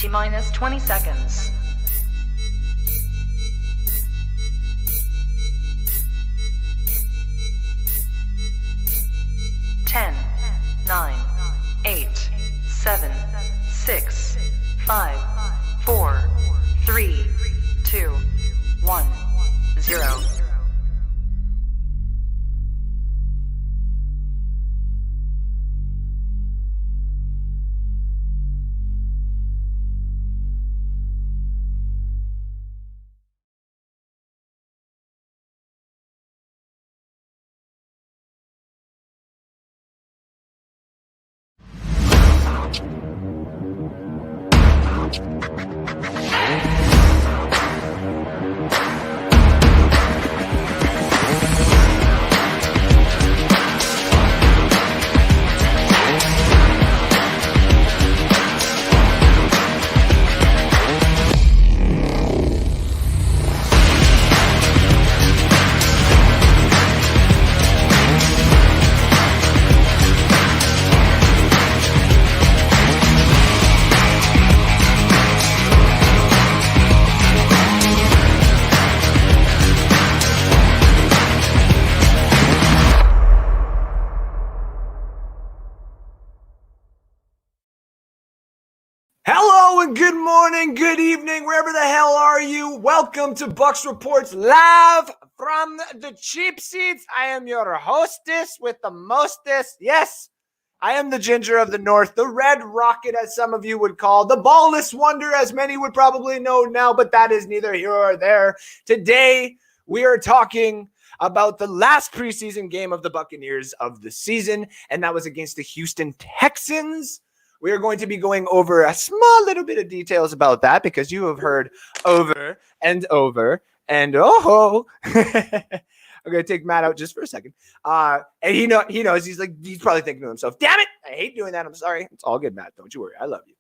T-minus 20 seconds. 10, 9, 8, 7, 6, 5, 4, 3, 2, 1, 0. Hello and good morning, good evening, wherever the hell are you? Welcome to Bucs Reports live from the cheap seats. I am your hostess with the mostest. Yes, I am the ginger of the north, the red rocket as some of you would call, the ballless wonder as many would probably know now, but that is neither here or there. Today, we are talking about the last preseason game of the Buccaneers of the season, and that was against the Houston Texans. We are going to be going over a small little bit of details about that because you have heard over and over and oh. I'm going to take Matt out just for a second. And he knows. He's probably thinking to himself, damn it, I hate doing that. I'm sorry. It's all good, Matt. Don't you worry. I love you.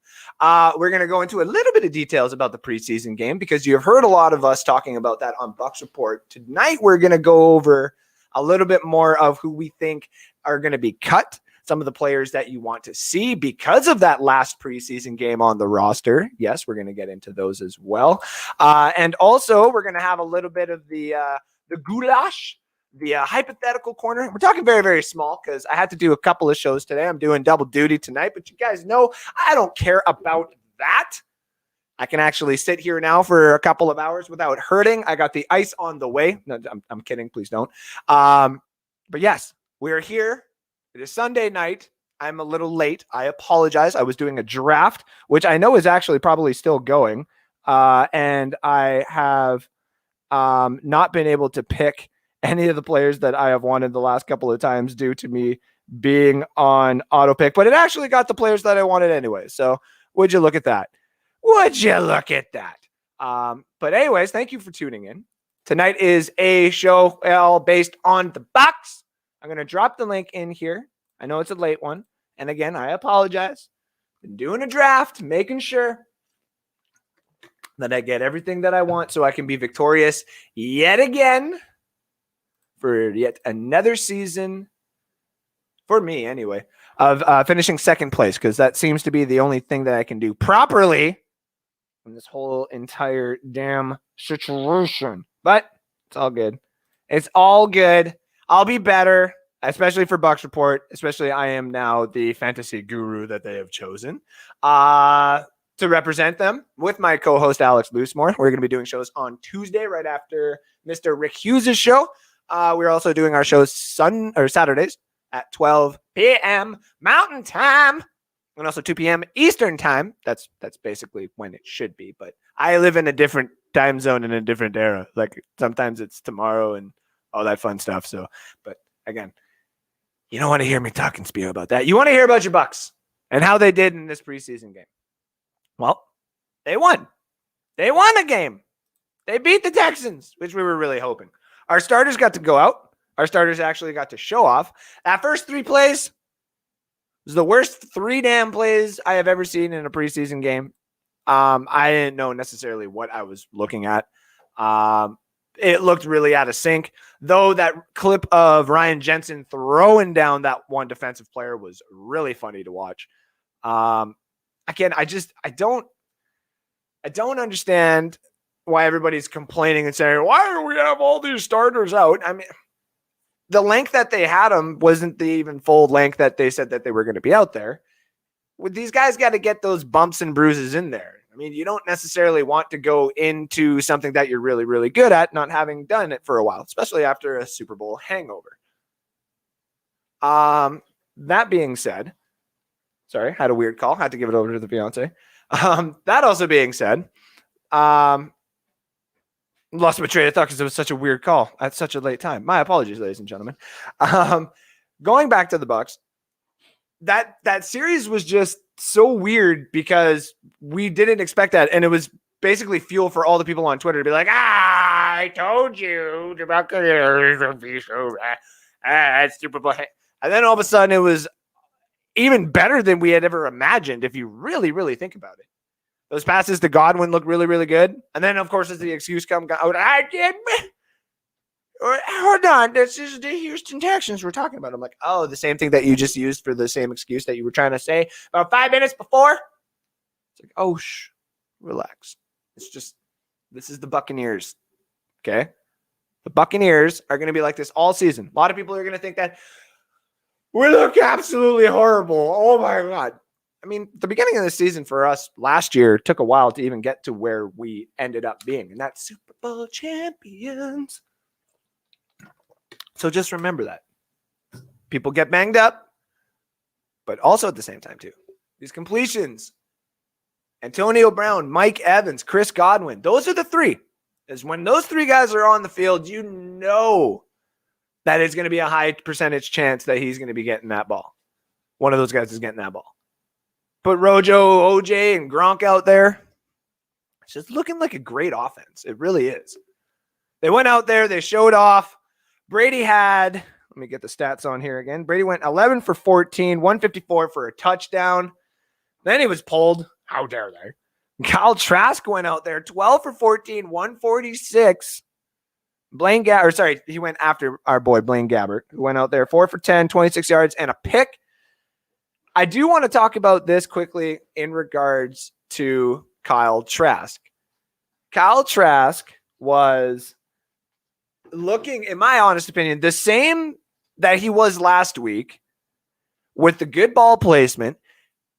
We're going to go into a little bit of details about the preseason game because you have heard a lot of us talking about that on Bucs Report. Tonight, we're going to go over a little bit more of who we think are going to be cut. Some of the players that you want to see because of that last preseason game on the roster. Yes, we're going to get into those as well. And also, we're going to have a little bit of the goulash, the hypothetical corner. We're talking very, very small because I had to do a couple of shows today. I'm doing double duty tonight, but you guys know I don't care about that. I can actually sit here now for a couple of hours without hurting. I got the ice on the way. No, I'm kidding. Please don't. But yes, we're here. It is Sunday night. I'm a little late. I apologize. I was doing a draft, which I know is actually probably still going. And I have not been able to pick any of the players that I have wanted the last couple of times due to me being on auto pick. But it actually got the players that I wanted anyway. So would you look at that? Would you look at that? But anyways, thank you for tuning in. Tonight is a show all based on the Bucs. I'm going to drop the link in here. I know it's a late one. And again, I apologize. Been doing a draft, making sure that I get everything that I want so I can be victorious yet again for yet another season, for me anyway, of finishing second place because that seems to be the only thing that I can do properly in this whole entire damn situation. But it's all good. It's all good. I'll be better, especially for Bucs Report, especially I am now the fantasy guru that they have chosen to represent them with my co-host, Alex Loosemore. We're going to be doing shows on Tuesday right after Mr. Rick Hughes' show. We're also doing our shows Saturdays at 12 p.m. Mountain Time and also 2 p.m. Eastern Time. That's basically when it should be, but I live in a different time zone in a different era. Like sometimes it's tomorrow and all that fun stuff. So, but again, you don't want to hear me talk and spew about that. You want to hear about your Bucs and how they did in this preseason game. Well, they won. They won a game. They beat the Texans, which we were really hoping. Our starters got to go out. Our starters actually got to show off. That first 3 plays was the worst 3 damn plays I have ever seen in a preseason game. I didn't know necessarily what I was looking at. It looked really out of sync, though that clip of Ryan Jensen throwing down that one defensive player was really funny to watch. Again, I don't I don't understand why everybody's complaining and saying, why do we have all these starters out? I mean, the length that they had them wasn't the even full length that they said that they were going to be out there. These guys got to get those bumps and bruises in there. I mean, you don't necessarily want to go into something that you're really, really good at, not having done it for a while, especially after a Super Bowl hangover. That being said, sorry, had a weird call. Had to give it over to the fiance. That also being said, lost my train of thought because it was such a weird call at such a late time. My apologies, ladies and gentlemen. Going back to the Bucs, that series was just so weird because we didn't expect that, and it was basically fuel for all the people on Twitter to be like, I told you the Buccaneers would be so Super Bowl. And then all of a sudden it was even better than we had ever imagined if you really, really think about it. Those passes to Godwin look really, really good. And then, of course, as the excuse comes out, hold on, this is the Houston Texans we're talking about. I'm like, oh, the same thing that you just used for the same excuse that you were trying to say about 5 minutes before? It's like, oh, relax. It's just, this is the Buccaneers, okay? The Buccaneers are going to be like this all season. A lot of people are going to think that we look absolutely horrible. Oh, my God. I mean, the beginning of the season for us last year took a while to even get to where we ended up being, and that's Super Bowl champions. So just remember that. People get banged up, but also at the same time, too. These completions, Antonio Brown, Mike Evans, Chris Godwin, those are the three. Is when those three guys are on the field, you know that it's going to be a high percentage chance that he's going to be getting that ball. One of those guys is getting that ball. Put Rojo, OJ, and Gronk out there. It's just looking like a great offense. It really is. They went out there. They showed off. Brady had, let me get the stats on here again. Brady went 11 for 14, 154 for a touchdown. Then he was pulled. How dare they? Kyle Trask went out there, 12 for 14, 146. He went after our boy Blaine Gabbert, who went out there 4 for 10, 26 yards, and a pick. I do want to talk about this quickly in regards to Kyle Trask. Kyle Trask was looking, in my honest opinion, the same that he was last week with the good ball placement.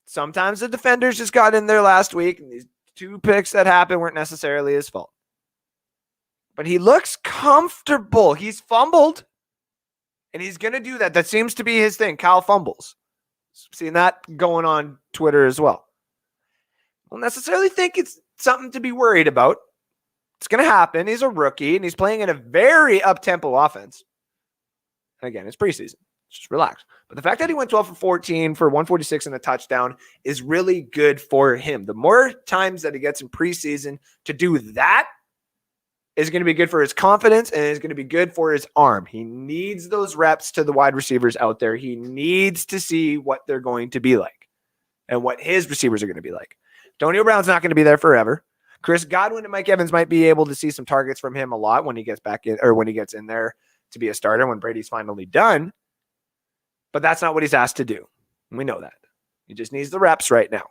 Sometimes the defenders just got in there last week, and these 2 picks that happened weren't necessarily his fault. But he looks comfortable. He's fumbled, and he's going to do that. That seems to be his thing. Kyle fumbles. Seen that going on Twitter as well. I don't necessarily think it's something to be worried about. It's going to happen. He's a rookie, and he's playing in a very up-tempo offense. And again, it's preseason. Just relax. But the fact that he went 12 for 14 for 146 and a touchdown is really good for him. The more times that he gets in preseason to do that is going to be good for his confidence, and is going to be good for his arm. He needs those reps to the wide receivers out there. He needs to see what they're going to be like and what his receivers are going to be like. Antonio Brown's not going to be there forever. Chris Godwin and Mike Evans might be able to see some targets from him a lot when he gets back in, or when he gets in there to be a starter when Brady's finally done. But that's not what he's asked to do. And we know that. He just needs the reps right now.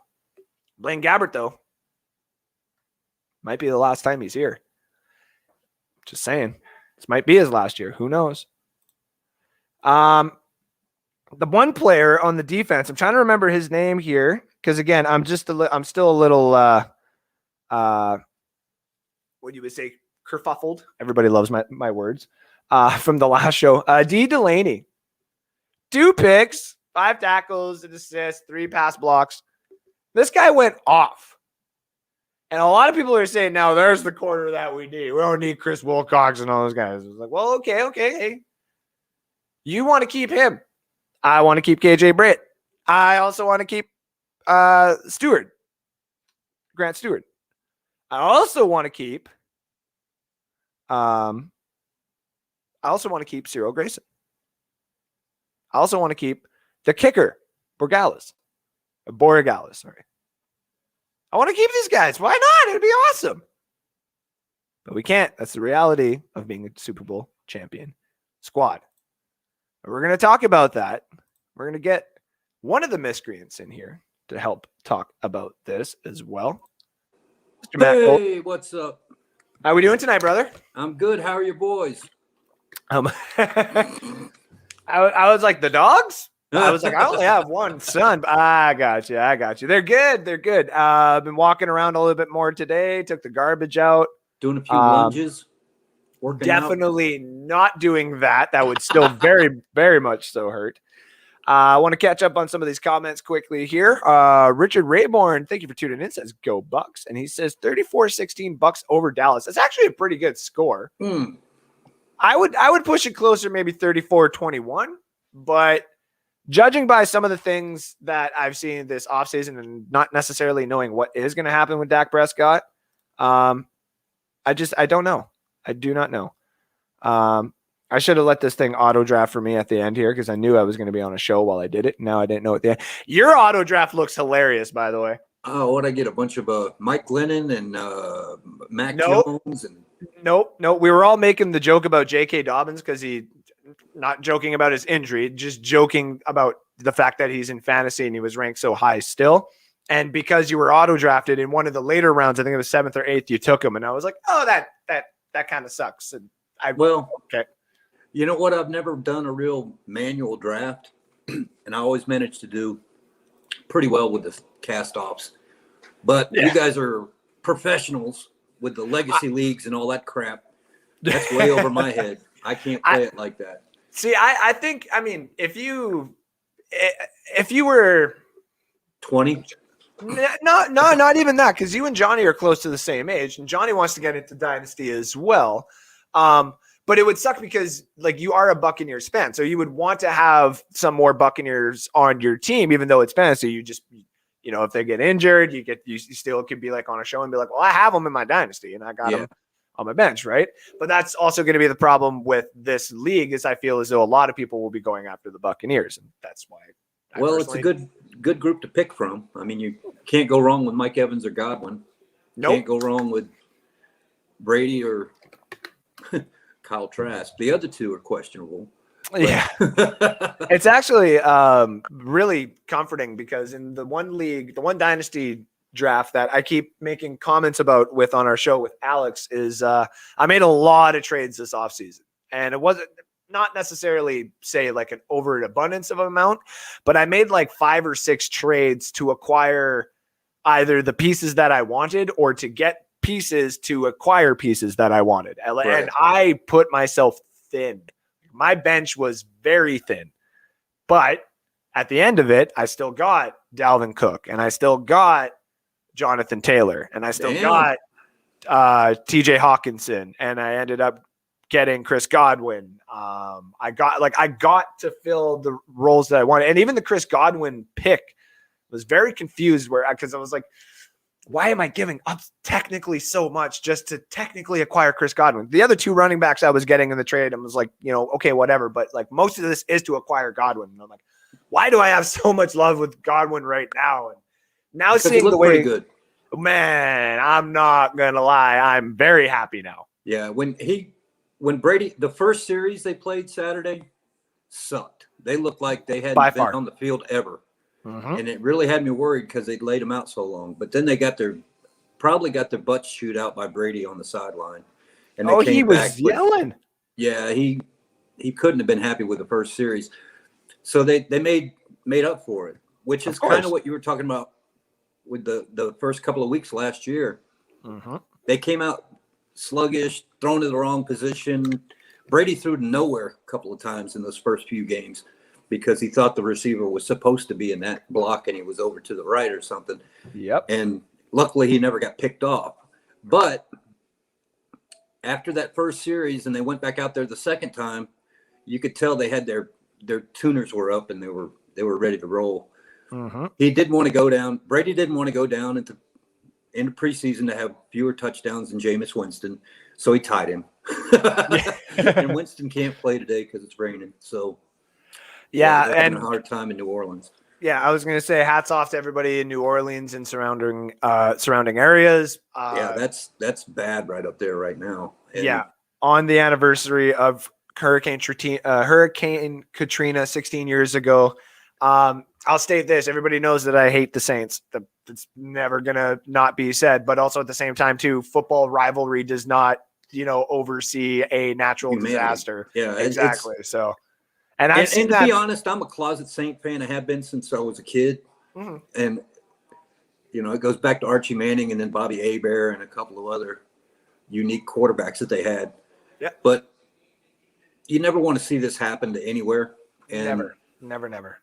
Blaine Gabbert, though, might be the last time he's here. Just saying. This might be his last year. Who knows? The one player on the defense, I'm trying to remember his name here, because again, I'm still a little what you would say, kerfuffled. Everybody loves my words. From the last show. D. Delaney. 2 picks, 5 tackles, an assist, 3 pass blocks. This guy went off. And a lot of people are saying, now there's the corner that we need. We don't need Chris Wilcox and all those guys. It's like, well, okay. Hey, you want to keep him. I want to keep KJ Britt. I also want to keep Grant Stewart. I also want to keep Cyril Grayson. I also want to keep the kicker, Borregales, sorry. I want to keep these guys. Why not? It'd be awesome. But we can't. That's the reality of being a Super Bowl champion squad. And we're going to talk about that. We're going to get one of the miscreants in here to help talk about this as well. Mr. Matt Cole. Hey, what's up? How we doing tonight, brother? I'm good. How are your boys? I was like, the dogs? I was like, I only have one son. I got you. They're good. I've been walking around a little bit more today. Took the garbage out. Doing a few lunges. Working definitely not doing that. That would still very, very much so hurt. I want to catch up on some of these comments quickly here. Richard Rayborn, thank you for tuning in, says go Bucs. And he says 34-16 Bucs over Dallas. That's actually a pretty good score. I would push it closer, maybe 34-21. But judging by some of the things that I've seen this offseason and not necessarily knowing what is going to happen with Dak Prescott, I don't know. I do not know. I should have let this thing auto draft for me at the end here because I knew I was going to be on a show while I did it. Now I didn't know at the end. Your auto draft looks hilarious, by the way. Oh, what I get? A bunch of Mike Glennon and Mac Jones. And Nope. We were all making the joke about J.K. Dobbins because not joking about his injury, just joking about the fact that he's in fantasy and he was ranked so high still. And because you were auto drafted in one of the later rounds, I think it was 7th or 8th, you took him. And I was like, oh, that kind of sucks. And okay. You know what? I've never done a real manual draft, and I always manage to do pretty well with the cast-offs. But you guys are professionals with the legacy leagues and all that crap. That's way over my head. I can't play it like that. See, I think, I mean, if you were 20? No, not even that, because you and Johnny are close to the same age, and Johnny wants to get into Dynasty as well. But it would suck because like you are a Buccaneers fan, so you would want to have some more Buccaneers on your team, even though it's fantasy. You just, if they get injured, you still could be like on a show and be like, well, I have them in my Dynasty and I got them on my bench, right? But that's also going to be the problem with this league, is I feel as though a lot of people will be going after the Buccaneers, and that's why. It's a good group to pick from. I mean, you can't go wrong with Mike Evans or Godwin. Nope. Can't go wrong with Brady or Kyle Trask. The other two are questionable. Yeah. It's actually really comforting because in the one league, the one Dynasty draft that I keep making comments about on our show with Alex is I made a lot of trades this offseason. And it wasn't not necessarily say like an overabundance of amount, but I made like 5 or 6 trades to acquire either the pieces that I wanted or to get pieces to acquire pieces that I wanted. And I put myself thin. My bench was very thin, but at the end of it, I still got Dalvin Cook and I still got Jonathan Taylor and I still got TJ Hawkinson, and I ended up getting Chris Godwin. I got to fill the roles that I wanted. And even the Chris Godwin pick was very confused because I was like, why am I giving up technically so much just to technically acquire Chris Godwin? The other 2 running backs I was getting in the trade, I was like, okay, whatever. But like most of this is to acquire Godwin. And I'm like, why do I have so much love with Godwin right now? And now because seeing the way, good. Man, I'm not going to lie. I'm very happy now. Yeah. When Brady, the first series they played Saturday sucked. They looked like they hadn't been on the field ever. And it really had me worried because they'd laid him out so long. But then they probably got their butts chewed out by Brady on the sideline. And he was yelling. Yeah, he couldn't have been happy with the first series. So they made up for it, which is kind of what you were talking about with the first couple of weeks last year. They came out sluggish, thrown to the wrong position. Brady threw to nowhere a couple of times in those first few games, because he thought the receiver was supposed to be in that block and he was over to the right or something. Yep. And luckily he never got picked off. But after that first series and they went back out there the second time, you could tell they had their tuners were up and they were ready to roll. He didn't want to go down. Brady didn't want to go down into preseason to have fewer touchdowns than Jameis Winston. So he tied him. And Winston can't play today because it's raining. So yeah, they're having a hard time in New Orleans. Yeah, I was going to say hats off to everybody in New Orleans and surrounding areas. That's bad right up there right now. And on the anniversary of Hurricane Katrina 16 years ago, I'll state this. Everybody knows that I hate the Saints. It's never going to not be said. But also at the same time, too, football rivalry does not, oversee a natural disaster. Yeah, exactly. And I've seen and to that. be honest, I'm a closet Saint fan. I have been since I was a kid. Mhm. And, it goes back to Archie Manning and then Bobby Hebert and a couple of other unique quarterbacks that they had. Yeah. But you never want to see this happen to anywhere. And Never.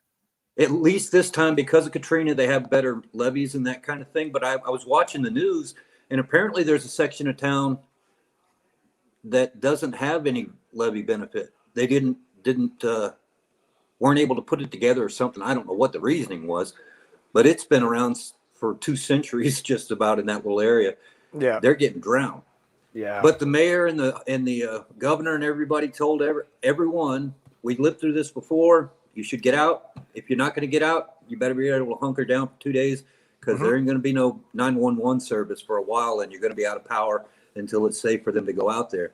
At least this time, because of Katrina, they have better levees and that kind of thing. But I was watching the news, and apparently there's a section of town that doesn't have any levee benefit. They weren't able to put it together or something. I don't know what the reasoning was, but it's been around for 2 centuries just about in that little area. Yeah. They're getting drowned. Yeah. But the mayor and the governor and everybody told everyone, we lived through this before. You should get out. If you're not going to get out, you better be able to hunker down for 2 days, because there ain't going to be no 911 service for a while, and you're going to be out of power until it's safe for them to go out there.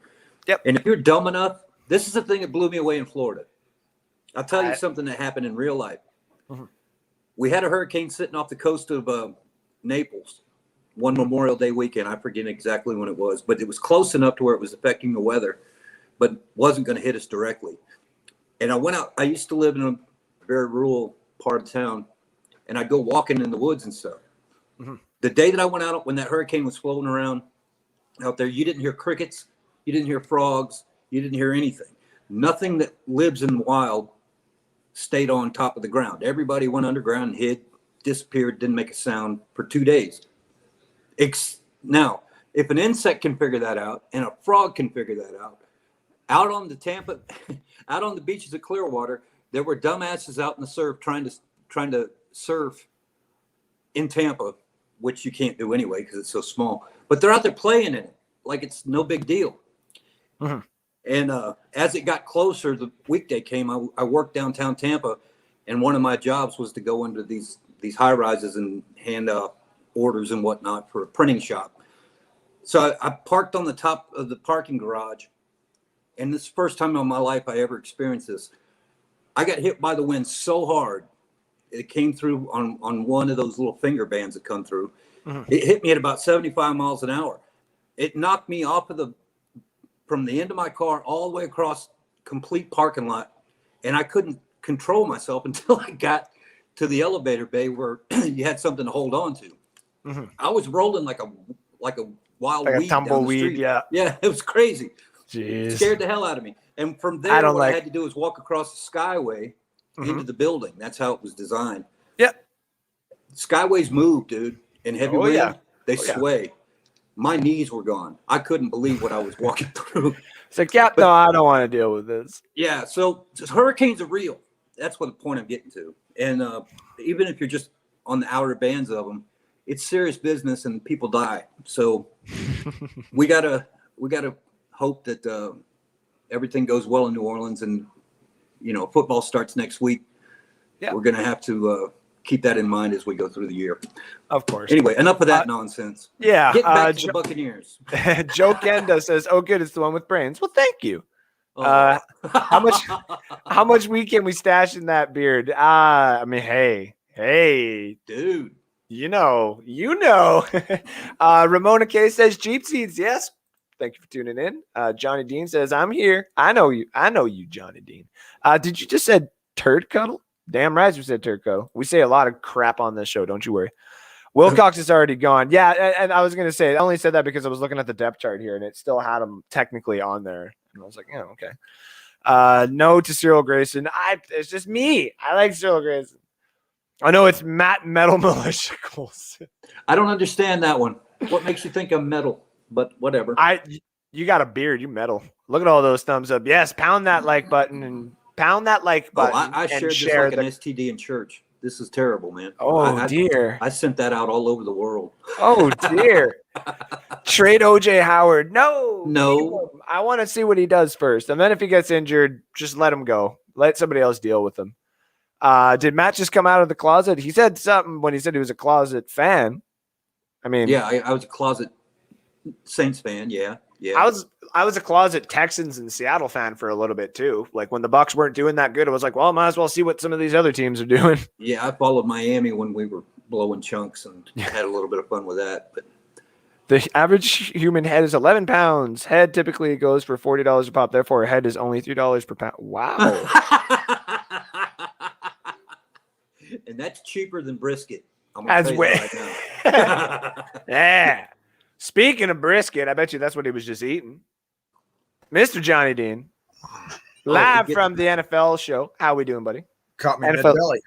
Yep. And if you're dumb enough, this is the thing that blew me away in Florida. I'll tell you something that happened in real life. Mm-hmm. We had a hurricane sitting off the coast of Naples one Memorial Day weekend. I forget exactly when it was, but it was close enough to where it was affecting the weather, but wasn't going to hit us directly. And I went out. I used to live in a very rural part of town, and I'd go walking in the woods and stuff. Mm-hmm. The day that I went out, when that hurricane was floating around out there, you didn't hear crickets, you didn't hear frogs, you didn't hear anything. Nothing that lives in the wild stayed on top of the ground. Everybody went underground and hid, disappeared, didn't make a sound for 2 days. Now, if an insect can figure that out and a frog can figure that out on the beaches of Clearwater, there were dumbasses out in the surf trying to surf in Tampa, which you can't do anyway because it's so small. But they're out there playing in it like it's no big deal. Mm-hmm. And as it got closer, the weekday came. I worked downtown Tampa, and one of my jobs was to go into these high rises and hand out orders and whatnot for a printing shop. So I parked on the top of the parking garage. And this is the first time in my life I ever experienced this. I got hit by the wind so hard, it came through on one of those little finger bands that come through. Mm-hmm. It hit me at about 75 miles an hour. It knocked me from the end of my car all the way across complete parking lot. And I couldn't control myself until I got to the elevator bay where you had something to hold on to. Mm-hmm. I was rolling like a wild weed, a tumbleweed. Yeah, it was crazy. Jeez. It scared the hell out of me. And from there, I had to do was walk across the skyway into the building. That's how it was designed. Yep. Skyways move, dude. In heavy wind, they sway. Yeah. My knees were gone. I couldn't believe what I was walking through. It's like, no, I don't want to deal with this. Yeah, so hurricanes are real. That's what the point I'm getting to. And even if you're just on the outer bands of them, it's serious business and people die. So we gotta hope that everything goes well in New Orleans, and football starts next week. Yeah. We're gonna have to keep that in mind as we go through the year. Of course. Anyway, enough of that nonsense. Yeah. Get back to the Buccaneers. Joe Kenda says, "Oh, good, it's the one with brains." Well, thank you. Oh. How much weed can we stash in that beard? I mean, hey, dude. You know. Ramona K says, "Cheap seeds, yes." Thank you for tuning in. Johnny Dean says, "I'm here. I know you, Johnny Dean." Did you just said turd cuddle? Damn right you said turd cuddle. We say a lot of crap on this show. Don't you worry. Wilcox is already gone. Yeah, and I was going to say, I only said that because I was looking at the depth chart here, and it still had him technically on there. And I was like, yeah, okay. No to Cyril Grayson. It's just me. I like Cyril Grayson. I know it's Matt Metal Militia. I don't understand that one. What makes you think I'm metal? But whatever. You got a beard. You metal. Look at all those thumbs up. Yes, pound that like button and pound that like button. I shared this like an STD in church. This is terrible, man. Oh, dear. I sent that out all over the world. Oh, dear. Trade OJ Howard. No. I want to see what he does first. And then if he gets injured, just let him go. Let somebody else deal with him. Did Matt just come out of the closet? He said something when he said he was a closet fan. I mean. Yeah, I was a closet Saints fan. Yeah. I was a closet Texans and Seattle fan for a little bit too. Like when the Bucs weren't doing that good, I was like, well, I might as well see what some of these other teams are doing. Yeah, I followed Miami when we were blowing chunks and had a little bit of fun with that. But the average human head is 11 pounds. Head typically goes for $40 a pop. Therefore, a head is only $3 per pound. Wow. And that's cheaper than brisket. I'm That's gonna tell you way. that right now. Yeah. Speaking of brisket, I bet you that's what he was just eating. Mr. Johnny Dean, live from the NFL show. How we doing, buddy? Caught me NFL. mid-belly.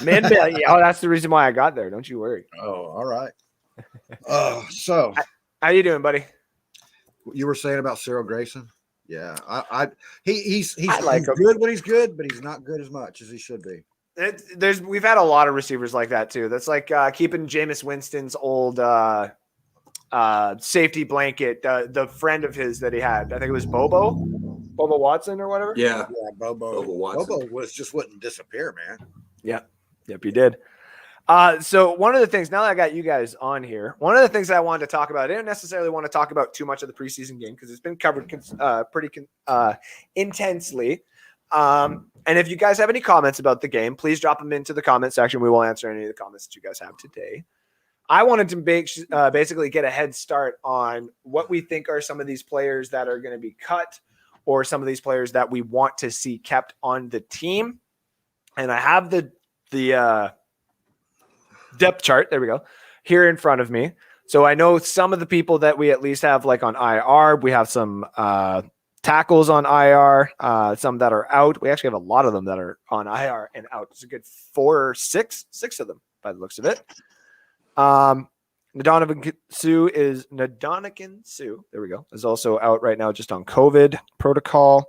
Mid-belly. Oh, that's the reason why I got there. Don't you worry. Oh, all right. So How you doing, buddy? you were saying about Cyril Grayson? Yeah, he's I like him. good when he's good, but he's not good as much as he should be. We've had a lot of receivers like that too. That's like keeping Jameis Winston's old safety blanket, the friend of his that he had. I think it was Bobo Watson or whatever. Yeah. Yeah, Bobo Watson. wouldn't disappear, man. Yep, you did. So one of the things, now that I got you guys on here, one of the things that I wanted to talk about, I didn't necessarily want to talk about too much of the preseason game because it's been covered pretty intensely. And if you guys have any comments about the game, please drop them into the comment section. We will answer any of the comments that you guys have today. I wanted to basically get a head start on what we think are some of these players that are going to be cut or some of these players that we want to see kept on the team. And I have the depth chart, there we go, here in front of me. So I know some of the people that we at least have like on IR. We have some tackles on IR, some that are out. We actually have a lot of them that are on IR and out. It's a good six of them by the looks of it. Ndamukong Suh, there we go, is also out right now just on COVID protocol.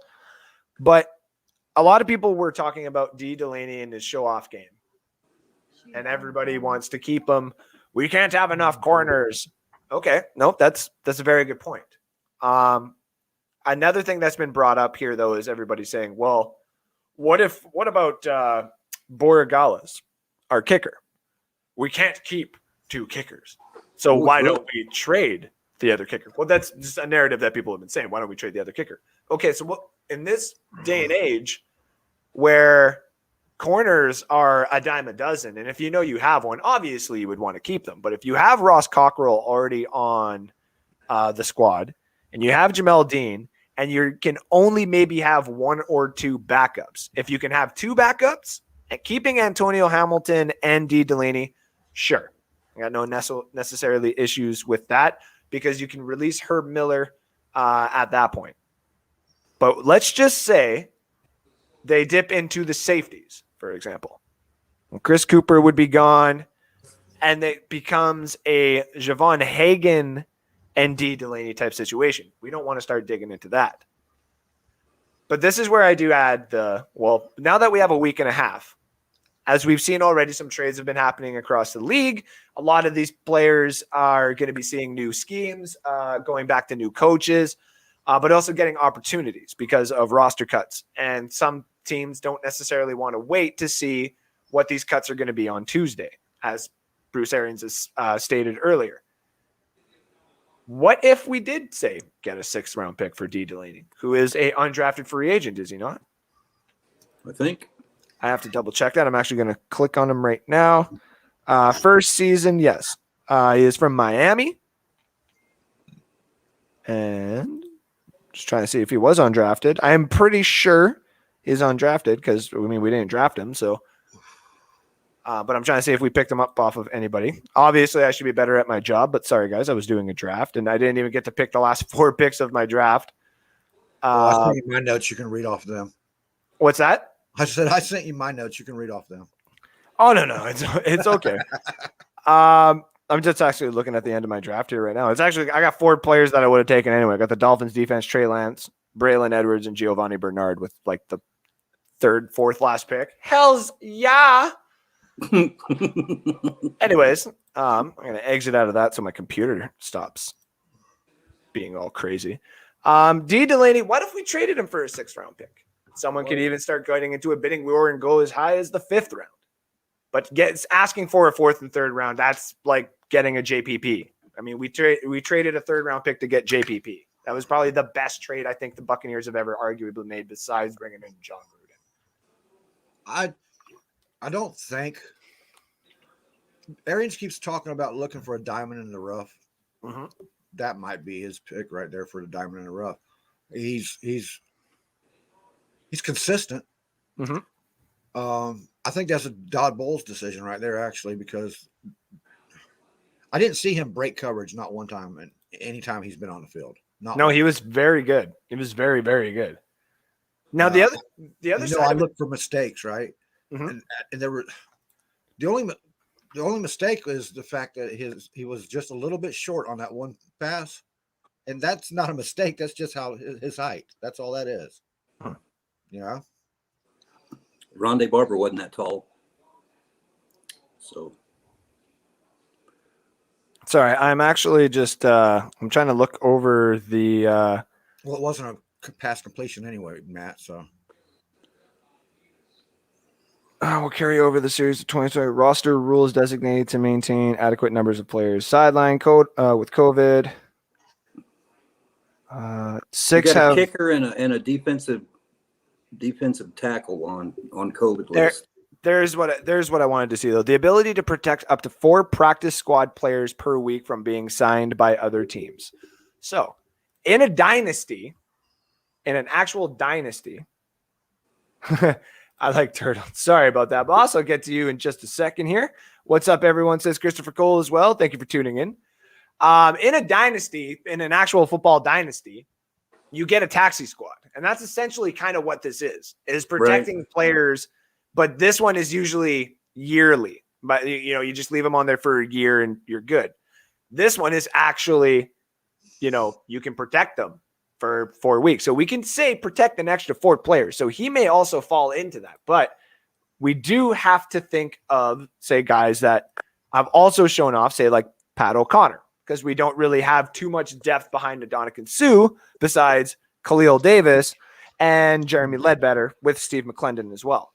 But a lot of people were talking about D. Delaney in his show-off game. And everybody wants to keep him. We can't have enough corners. Okay, nope, that's a very good point. Another thing that's been brought up here, though, is everybody saying, well, what about Borregales, our kicker? We can't keep two kickers. So why don't we trade the other kicker? Well, that's just a narrative that people have been saying. Why don't we trade the other kicker? Okay, so in this day and age where corners are a dime a dozen, and if you know you have one, obviously you would want to keep them. But if you have Ross Cockrell already on the squad and you have Jamel Dean and you can only maybe have one or two backups, if you can have two backups and keeping Antonio Hamilton and D. Delaney, sure. I got no necessarily issues with that because you can release Herb Miller at that point. But let's just say they dip into the safeties, for example. Chris Cooper would be gone, and it becomes a Javon Hagan and D. Delaney type situation. We don't want to start digging into that. But this is where I do add now that we have a week and a half, as we've seen already, some trades have been happening across the league. A lot of these players are going to be seeing new schemes, going back to new coaches, but also getting opportunities because of roster cuts. And some teams don't necessarily want to wait to see what these cuts are going to be on Tuesday, as Bruce Arians has stated earlier. What if we did say get a 6th round pick for D. Delaney, who is a undrafted free agent, is he not? I think. I have to double check that. I'm actually going to click on him right now. First season, yes. He is from Miami. And just trying to see if he was undrafted. I am pretty sure he's undrafted because, we didn't draft him. So, but I'm trying to see if we picked him up off of anybody. Obviously, I should be better at my job, but sorry, guys. I was doing a draft, and I didn't even get to pick the last 4 picks of my draft. I sent you my notes. You can read off them. What's that? I said I sent you my notes. You can read off them. Oh, no. It's okay. I'm just actually looking at the end of my draft here right now. It's actually, I got 4 players that I would have taken anyway. I got the Dolphins defense, Trey Lance, Braylon Edwards, and Giovanni Bernard with like the 3rd, 4th last pick. Hells yeah. Anyways, I'm going to exit out of that so my computer stops being all crazy. D. Delaney, what if we traded him for a 6th round pick? Someone could even start getting into a bidding war and go as high as the 5th round. But asking for a 4th and 3rd round, that's like getting a JPP. We traded a 3rd round pick to get JPP. That was probably the best trade I think the Buccaneers have ever arguably made besides bringing in John Gruden. I don't think Arians keeps talking about looking for a diamond in the rough. Mm-hmm. That might be his pick right there for the diamond in the rough. He's consistent. Mm-hmm. I think that's a Dodd Bowles decision right there, actually, because I didn't see him break coverage not one time, and any time he's been on the field. No, he was very good. He was very, very good. Now the other side, I look for mistakes, right? Mm-hmm. And there were the only mistake is the fact that he was just a little bit short on that one pass, and that's not a mistake. That's just how his height. That's all that is. Huh. You know, Rondé Barber wasn't that tall, so. Sorry, I'm actually just I'm trying to look over the well, it wasn't a pass completion anyway, Matt. So we'll carry over the series of 2020 roster rules designated to maintain adequate numbers of players. Sideline code with COVID. Six you got have a kicker and a defensive tackle on COVID list. There's what I wanted to see though. The ability to protect up to 4 practice squad players per week from being signed by other teams. So, in a dynasty, in an actual dynasty, I like turtle. Sorry about that, but I'll also get to you in just a second here. What's up, everyone? Says Christopher Cole as well. Thank you for tuning in. In a dynasty, in an actual football dynasty, you get a taxi squad, and that's essentially kind of what this is protecting players. But this one is usually yearly, but you just leave them on there for a year and you're good. This one is actually, you can protect them for 4 weeks. So we can say protect an extra 4 players. So he may also fall into that, but we do have to think of, say, guys that have also shown off, say like Pat O'Connor, because we don't really have too much depth behind Ndamukong Suh besides Khalil Davis and Jeremy Ledbetter with Steve McClendon as well.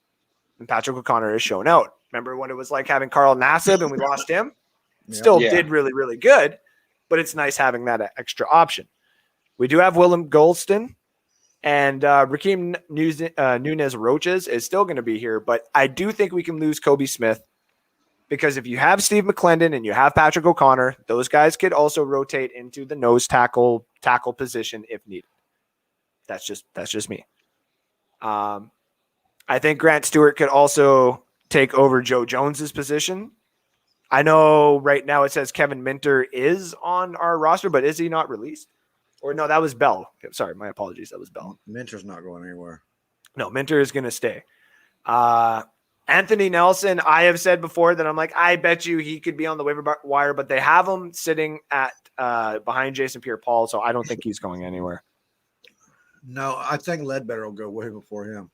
And Patrick O'Connor has shown out. Remember when it was like having Carl Nassib and we lost him? Still did really, really good, but it's nice having that extra option. We do have Willem Golston and Raheem Nunez Roches is still going to be here, but I do think we can lose Kobe Smith because if you have Steve McClendon and you have Patrick O'Connor, those guys could also rotate into the nose tackle position if needed. That's just me. I think Grant Stewart could also take over Joe Jones's position. I know right now it says Kevin Minter is on our roster, but is he not released? Or no, that was Bell. Sorry, my apologies. That was Bell. Minter's not going anywhere. No, Minter is going to stay. Anthony Nelson, I have said before that I'm like, I bet you he could be on the waiver wire, but they have him sitting at behind Jason Pierre-Paul, so I don't think he's going anywhere. No, I think Ledbetter will go way before him.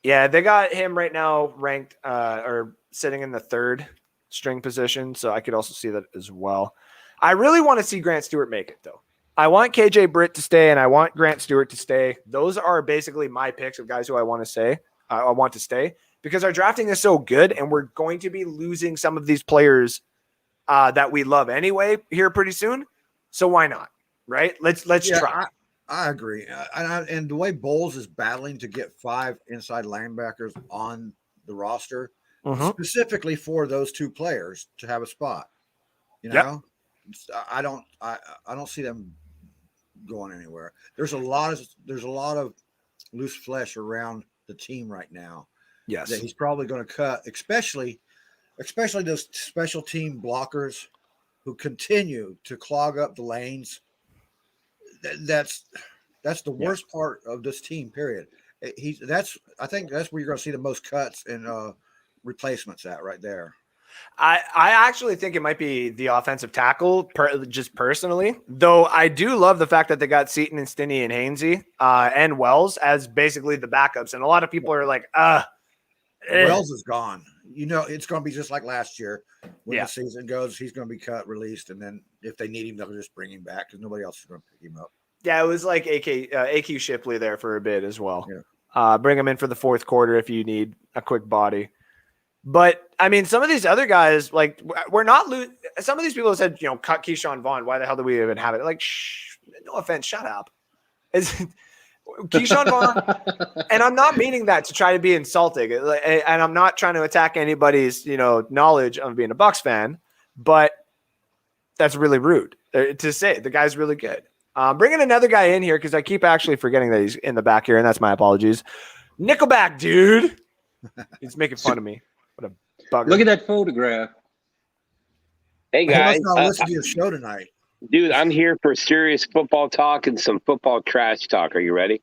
Yeah, they got him right now ranked or sitting in the 3rd string position, so I could also see that as well. I really want to see Grant Stewart make it, though. I want KJ Britt to stay, and I want Grant Stewart to stay. Those are basically my picks of guys who I want to say. I want to stay because our drafting is so good, and we're going to be losing some of these players that we love anyway here pretty soon. So why not, right? Let's try. I agree. And the way Bowles is battling to get 5 inside linebackers on the roster, specifically for those 2 players to have a spot, I don't see them going anywhere. There's a lot of loose flesh around the team right now. Yes, that he's probably going to cut, especially those special team blockers who continue to clog up the lanes. That's the worst part of this team, period. I think that's where you're going to see the most cuts and replacements at right there. I actually think it might be the offensive tackle, just personally. Though I do love the fact that they got Seaton and Stinney and Hainsey and Wells as basically the backups. And a lot of people are like, Wells is gone. It's going to be just like last year. When the season goes, he's going to be cut, released, and then if they need him, they'll just bring him back because nobody else is going to pick him up. Yeah, it was like AQ Shipley there for a bit as well. Yeah. Bring him in for the 4th quarter if you need a quick body. But, I mean, some of these other guys, like, we're not some of these people have said, cut Keyshawn Vaughn. Why the hell do we even have it? Like, no offense, shut up. Is Keyshawn Vaughn, and I'm not meaning that to try to be insulting, and I'm not trying to attack anybody's, knowledge of being a Bucs fan, but that's really rude to say. The guy's really good. Bringing another guy in here because I keep actually forgetting that he's in the back here, and that's my apologies. Nickelback, dude. He's making fun of me. What a bugger. Look at that photograph. Hey, He guys. must not listen to your show tonight. Dude, I'm here for serious football talk and some football trash talk. Are you ready?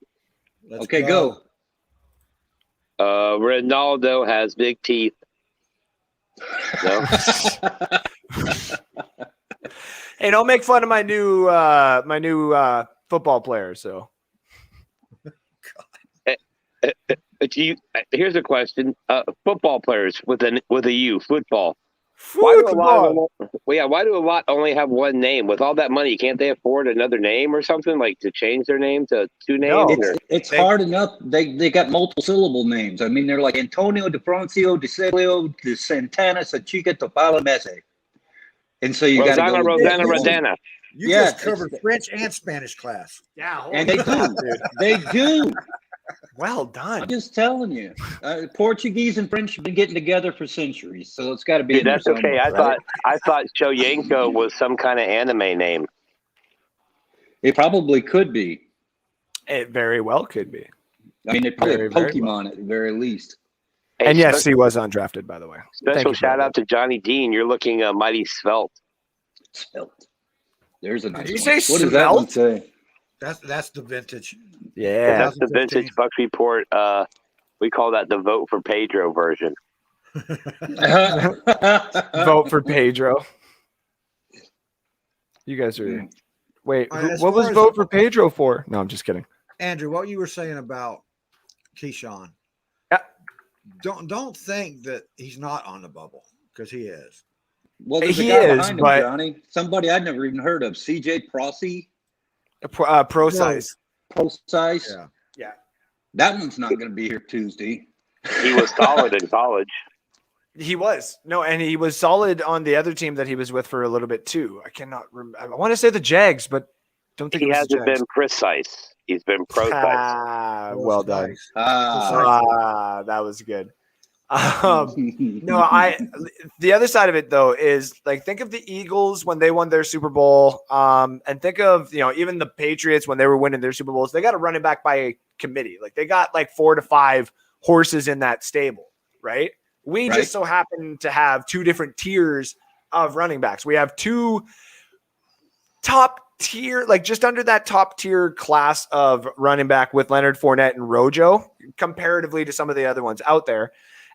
Let's Okay, go. Ronaldo has big teeth. No? Hey, don't make fun of my new football player. So, Here's a question: football players with a U, football. Why do a lot only have one name? With all that money, can't they afford another name or something, like to change their name to two names? No. It's hard enough. They got multiple syllable names. I mean, they're like Antonio De Francio, De Celio, De Santana, Sachica, Topala, Mese. And so you got to go. Rosanna. You Yeah, just covered French and Spanish class. yeah, And they do. They do. well done. I'm just telling you. Portuguese and French have been getting together for centuries, so it's got to be. Dude, in there that's okay. somewhere, right? I thought Shoyenko was some kind of anime name. It probably could be. It very well could be. I mean, they probably Very, have very Pokemon at the very least. Hey, And yes, he was undrafted, by the way. Thank special you for shout that. out to Johnny Dean. You're looking mighty svelte. Svelte. There's a nice you one. say What does that one svelte? say? That's the vintage. Yeah. That's the 2015. vintage Bucks report. We call that the vote for Pedro version. Vote for Pedro. You guys are. Wait, All right, as what far was as- vote for Pedro for? No, I'm just kidding. Andrew, what you were saying about Keyshawn. Yeah. Don't think that he's not on the bubble, because he is. Well, there's He a guy is, behind him, but- Johnny. Somebody I'd never even heard of. CJ Prosy, Pro size. Pro Size. Yeah. Yeah. That one's not going to be here Tuesday. He was solid in college. He was. No, and he was solid on the other team that he was with for a little bit too. I cannot remember. I want to say the Jags, but don't think He it was hasn't the Jags. been precise. He's been precise. Well done. Nice. That was good. No, the other side of it though is like, think of the Eagles when they won their Super Bowl, and think of, even the Patriots when they were winning their Super Bowls. They got a running back by committee. Like, they got like 4 to 5 horses in that stable, right? We Right. just so happen to have 2 different tiers of running backs. We have 2 top tier, like just under that top tier class of running back with Leonard Fournette and Rojo, comparatively to some of the other ones out there.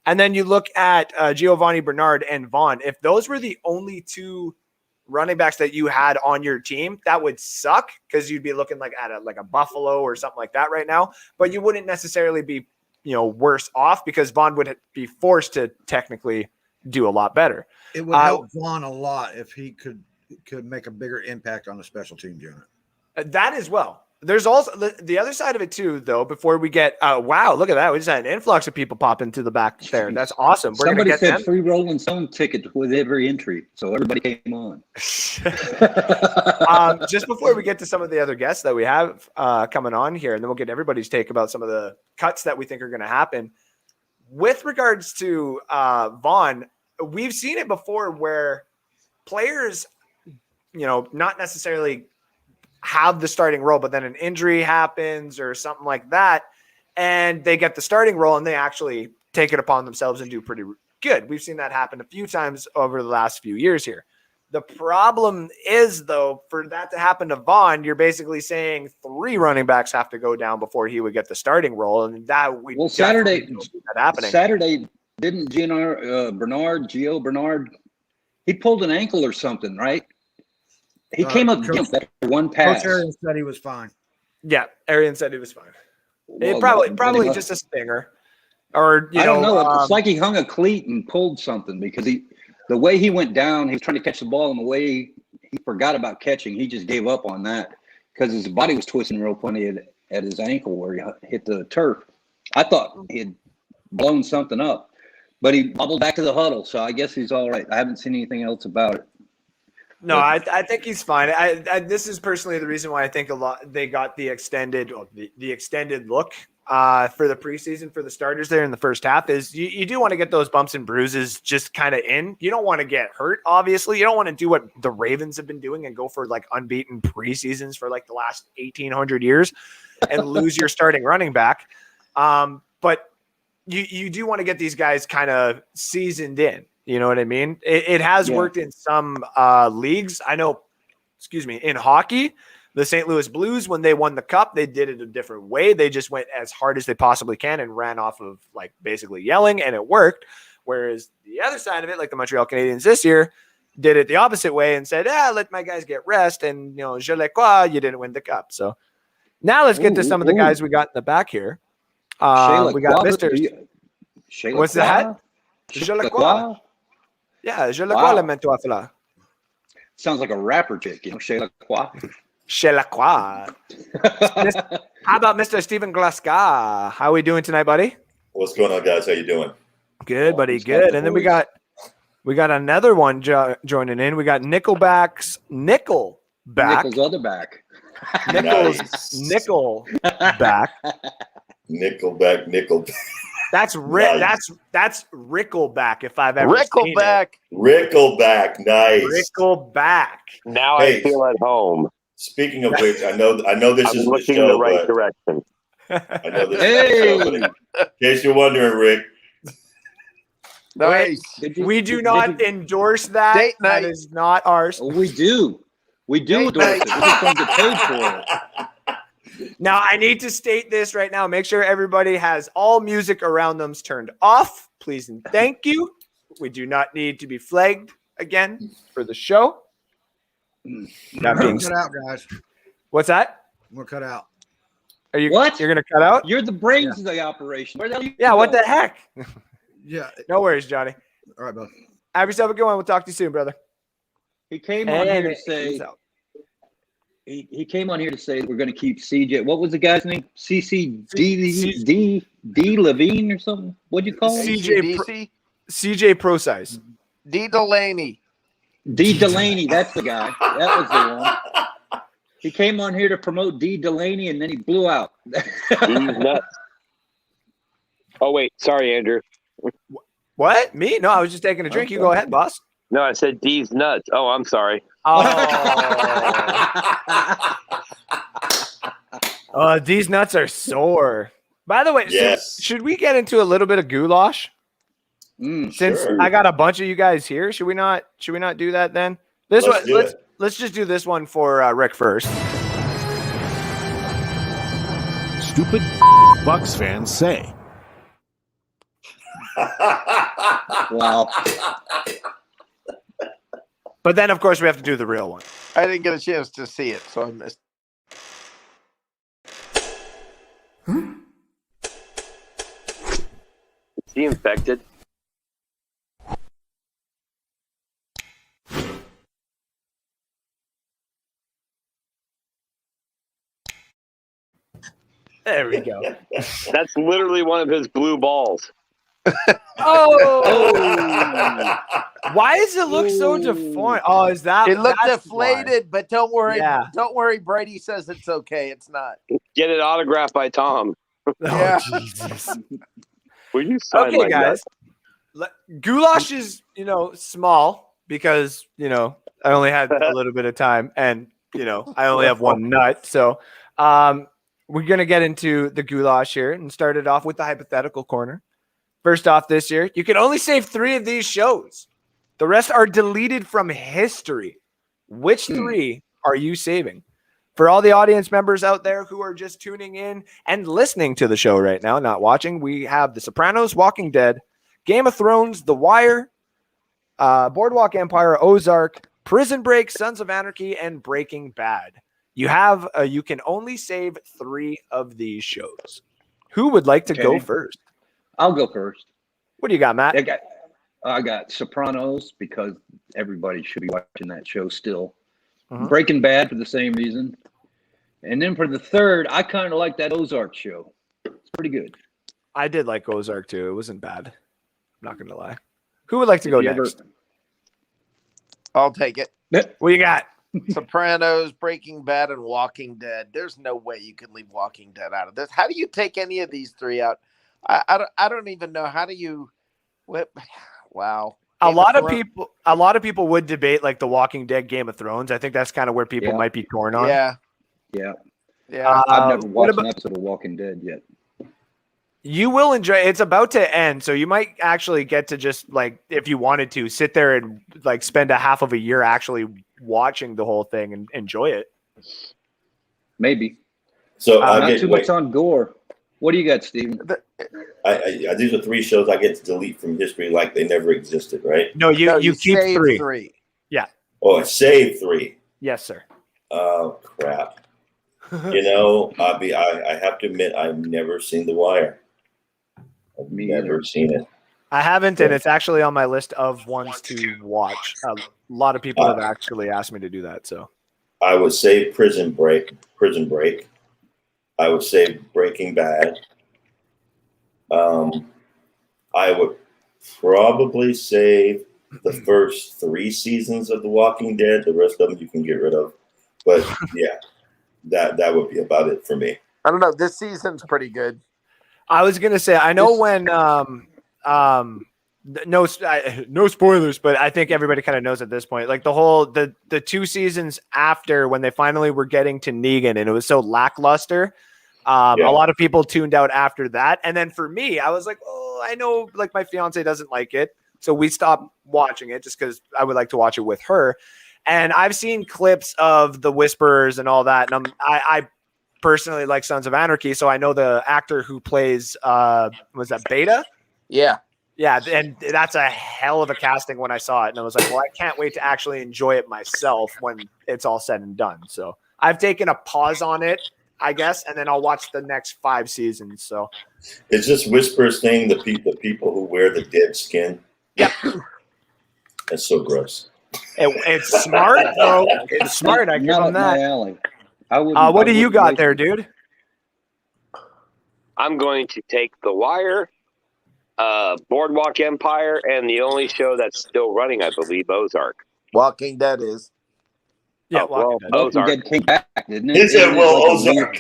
And then you look at Giovanni Bernard and Vaughn. If those were the only 2 running backs that you had on your team, that would suck, because you'd be looking like at a Buffalo or something like that right now. But you wouldn't necessarily be, worse off, because Vaughn would be forced to technically do a lot better. It would help Vaughn a lot if he could make a bigger impact on the special teams unit. That as well. There's also the other side of it too, though. Before we get, wow, look at that! We just had an influx of people pop into the back there. That's awesome. We're Somebody gonna said get them. free Rolling Stone ticket with every entry, so everybody came on. Just before we get to some of the other guests that we have coming on here, and then we'll get everybody's take about some of the cuts that we think are going to happen. With regards to Vaughn, we've seen it before where players, not necessarily have the starting role, but then an injury happens or something like that, and they get the starting role and they actually take it upon themselves and do pretty good. We've seen that happen a few times over the last few years here. The problem is, though, for that to happen to Vaughn, you're basically saying 3 running backs have to go down before he would get the starting role, and that we Saturday, don't see that happening. Saturday didn't Gio Bernard, he pulled an ankle or something, right? He came up Coach- after one pass. Coach Arians said he was fine. Yeah, Arian said he was fine. Well, Probably then just a stinger, or I don't know. It's like he hung a cleat and pulled something, because the way he went down, he was trying to catch the ball, and the way he forgot about catching, he just gave up on that because his body was twisting real funny at his ankle where he hit the turf. I thought he had blown something up, but he bobbled back to the huddle, so I guess he's all right. I haven't seen anything else about it. No, I think he's fine. This is personally the reason why I think they got the extended look for the preseason for the starters there in the first half. Is you do want to get those bumps and bruises just kind of in. You don't want to get hurt, obviously. You don't want to do what the Ravens have been doing and go for like unbeaten preseasons for like the last 1,800 years and lose your starting running back. But you do want to get these guys kind of seasoned in. You know what I mean? It has worked in some leagues. I know, in hockey, the St. Louis Blues, when they won the cup, they did it a different way. They just went as hard as they possibly can and ran off of like basically yelling, and it worked. Whereas the other side of it, like the Montreal Canadiens this year, did it the opposite way and said, let my guys get rest. And, je le crois, you didn't win the cup. So now let's get to some of the guys we got in the back here. We got Mr. What's that? Je le crois. Yeah, je le crois, le mentor là. Sounds like a rapper chick, Chez la Croix. Chez la Croix. How about Mr. Stephen Glasgow? How are we doing tonight, buddy? What's going on, guys? How you doing? Good, buddy. Good. And then we got another one joining in. We got Nickelback's Nickelback. Nickel's other back. Nickel's Nickelback. Nickelback. That's that's Rickleback if I've ever seen it. Rickleback, nice. Rickleback. Now I feel at home. Speaking of which, I know this I'm is looking the show, in the right direction. I know this is the show, but in case you're wondering, Rick. Nice. We do not endorse that. Date night. That is not ours. Oh, we do. We do endorse it. We just don't get paid for it. Now, I need to state this right now. Make sure everybody has all music around them turned off. Please and thank you. We do not need to be flagged again for the show. That being Cut out, guys. What's that? We're cut out. Are you? What? You're gonna cut out? You're the brains of the operation. Where the hell you Yeah. What go? the heck? Yeah. No worries, Johnny. All right, bud. Have yourself a good one. We'll talk to you soon, brother. He came on here to And say he's out. he came on here to say we're going to keep CJ. What was the guy's name? D Levine or something. What'd you call him? CJ Pro Size. D Delaney. D Delaney. That's the guy. That was the one. He came on here to promote D Delaney, and then he blew out. He's nuts. Oh wait, sorry, Andrew. What? Me? No, I was just taking a drink. You go ahead, boss. No, I said D's nuts. Oh, I'm sorry. Oh, these nuts are sore. By the way, Yes. should we get into a little bit of goulash? Since Sure. I got a bunch of you guys here, should we not do that then? Let's just do this one for Rick first. Stupid Bucs fans say. Wow. But then, of course, we have to do the real one. I didn't get a chance to see it, so I missed. Is he infected? There we go. That's literally one of his blue balls. Oh! Why does it look so deformed? Oh, is that It looked that's deflated, but don't worry. Yeah. Don't worry. Brady says it's okay. It's not. Get it autographed by Tom. why? Yeah. Oh, Jesus. Will you sign Okay, my guys. Goulash is, small because, I only had a little bit of time and, I only have one nut. So, we're going to get into the goulash here and start it off with the hypothetical corner. First off this year, you can only save 3 of these shows. The rest are deleted from history. Which 3 are you saving? For all the audience members out there who are just tuning in and listening to the show right now, not watching, we have The Sopranos, Walking Dead, Game of Thrones, The Wire, Boardwalk Empire, Ozark, Prison Break, Sons of Anarchy, and Breaking Bad. You can only save 3 of these shows. Who would like to go first? I'll go first. What do you got, Matt? I got Sopranos because everybody should be watching that show still. Mhm. Breaking Bad for the same reason. And then for the third, I kind of like that Ozark show. It's pretty good. I did like Ozark too. It wasn't bad. I'm not going to lie. Who would like to go If you next? I'll take it. What you got? Sopranos, Breaking Bad, and Walking Dead. There's no way you can leave Walking Dead out of this. How do you take any of these three out? I don't even know. How do you? Wow. A lot of people would debate like The Walking Dead, Game of Thrones. I think that's kind of where people might be torn on. Yeah. I've never watched an episode of Walking Dead yet. You will enjoy it. It's about to end, so you might actually get to just like, if you wanted to, sit there and like spend a half of a year actually watching the whole thing and enjoy it. Maybe. So not too much on gore. What do you got, Steven? These are 3 shows I get to delete from history like they never existed, right? No, you keep save 3. Yeah. Oh, I saved 3. Yes, sir. Oh crap! I have to admit I've never seen The Wire. I've never seen it. I haven't, and it's actually on my list of ones to watch. A lot of people have actually asked me to do that. So I would say Prison Break. I would say Breaking Bad. I would probably save the first 3 seasons of The Walking Dead. The rest of them you can get rid of. But yeah, that would be about it for me. I don't know. This season's pretty good. I was gonna say, I know when no spoilers, but I think everybody kind of knows at this point. Like the 2 seasons after, when they finally were getting to Negan and it was so lackluster, a lot of people tuned out after that. And then for me, I was like, oh, I know, like my fiance doesn't like it, so we stopped watching it just because I would like to watch it with her. And I've seen clips of the Whisperers and all that, and I personally like Sons of Anarchy, so I know the actor who plays was that Beta? Yeah, and that's a hell of a casting when I saw it, and I was like, well, I can't wait to actually enjoy it myself when it's all said and done. So I've taken a pause on it, I guess, and then I'll watch the next 5 seasons. So is this Whispers thing the people who wear the dead skin? Yeah, that's so gross. It's smart though. It's smart. I give them that. My alley. What do you got there, dude? I'm going to take The Wire, Boardwalk Empire, and the only show that's still running, I believe, Ozark. Walking Dead is. Yeah, well, Dead. Ozark. Walking Dead came back, didn't it? He said, well, Ozark.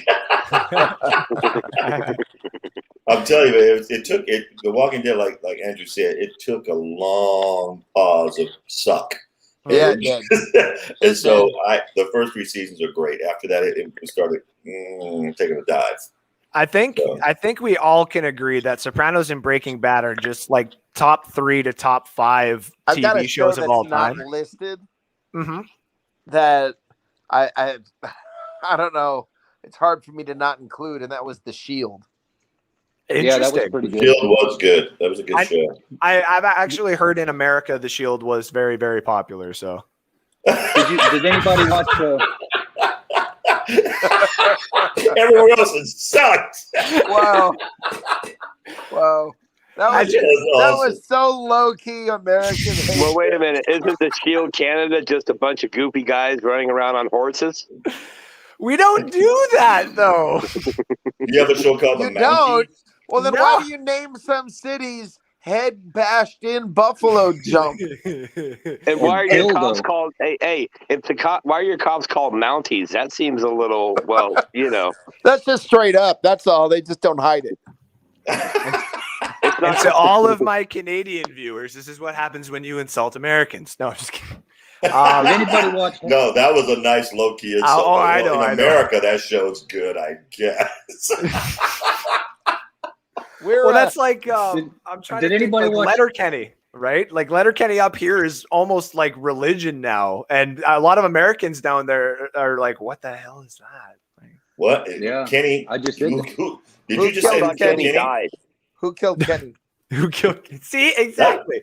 I'm telling you, man, it took it. The Walking Dead, like Andrew said, it took a long pause of suck. Yeah, and so the first 3 seasons are great. After that, it started taking a dive. I think we all can agree that Sopranos and Breaking Bad are just like top 3 to top 5 I've got TV a show shows of all that's time. not listed. Mm-hmm. That I don't know. It's hard for me to not include, and that was The Shield. Yeah, that was pretty good. Shield was good. That was a good show. I've actually heard in America The Shield was very, very popular. So, did anybody watch? Everyone else has sucked. Wow. That was so low key American. Well, wait a minute. Isn't the Shield Canada just a bunch of goopy guys running around on horses? We don't do that though. You have a show called The You Mountie? don't. Well, then why do you name some cities head bashed in buffalo jump? And why are your cops called? Hey, why are your cops called Mounties? That seems a little, well, That's just straight up. That's all. They just don't hide it. And to all of my Canadian viewers, this is what happens when you insult Americans. No, I'm just kidding. Did anybody watch? No, that was a nice low key insult. I know. In America, that show's good, I guess. That's like I'm trying to think, like Letterkenny, right? Like Letterkenny up here is almost like religion now, and a lot of Americans down there are like, "What the hell is that?" Like, what? Yeah, Kenny. I just did. Did you just say Kenny died? Who killed Kenny? Who killed? See, exactly.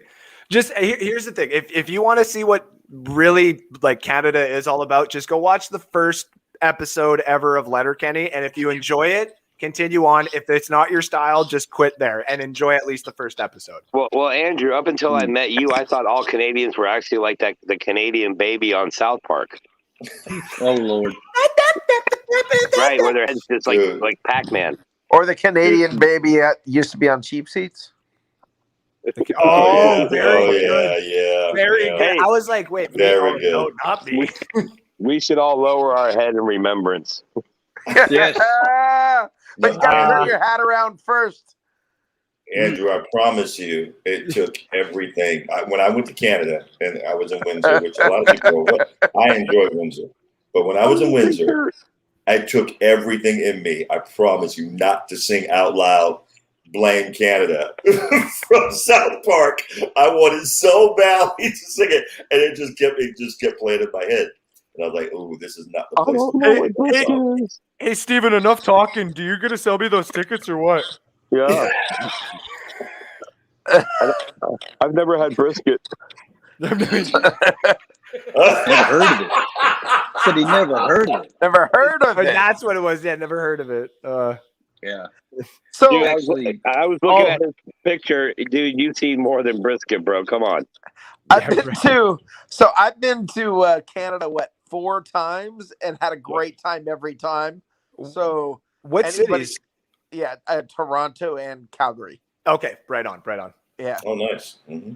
Just here's the thing: if you want to see what really like Canada is all about, just go watch the first episode ever of Letterkenny, and if you enjoy it, continue on. If it's not your style, just quit there and enjoy at least the first episode. Well, Andrew, up until I met you, I thought all Canadians were actually like the Canadian baby on South Park. Oh Lord! Right, where their heads just like Pac-Man. Or the Canadian baby that used to be on Cheap Seats. Oh, yeah. very Oh, good. yeah. Very yeah. good. Hey, I was like, wait, very good. No, not me. We should all lower our head in remembrance. Yes. But you got to turn your hat around first. Andrew, I promise you, it took everything. When I went to Canada and I was in Windsor, which a lot of people go, I enjoy Windsor. But when I was in Windsor, I took everything in me. I promise you not to sing out loud, Blame Canada from South Park. I wanted so badly to sing it. And it just kept playing in my head. And I was like, oh, this is not the I place don't to know play what this song. this is. Hey, Steven, enough talking. Do you gonna sell me those tickets or what? Yeah. I've never had brisket. Never heard of it. Said he never heard of it. Never heard of But it. that's what it was. Yeah, never heard of it. Yeah. So Dude, Actually, I was looking at his picture. Dude, you've seen more than brisket, bro. Come on. I've been to Canada 4 times and had a great time every time. So What anybody- cities? yeah, Toronto and Calgary. Okay, right on. Yeah. Oh, nice. Mm-hmm.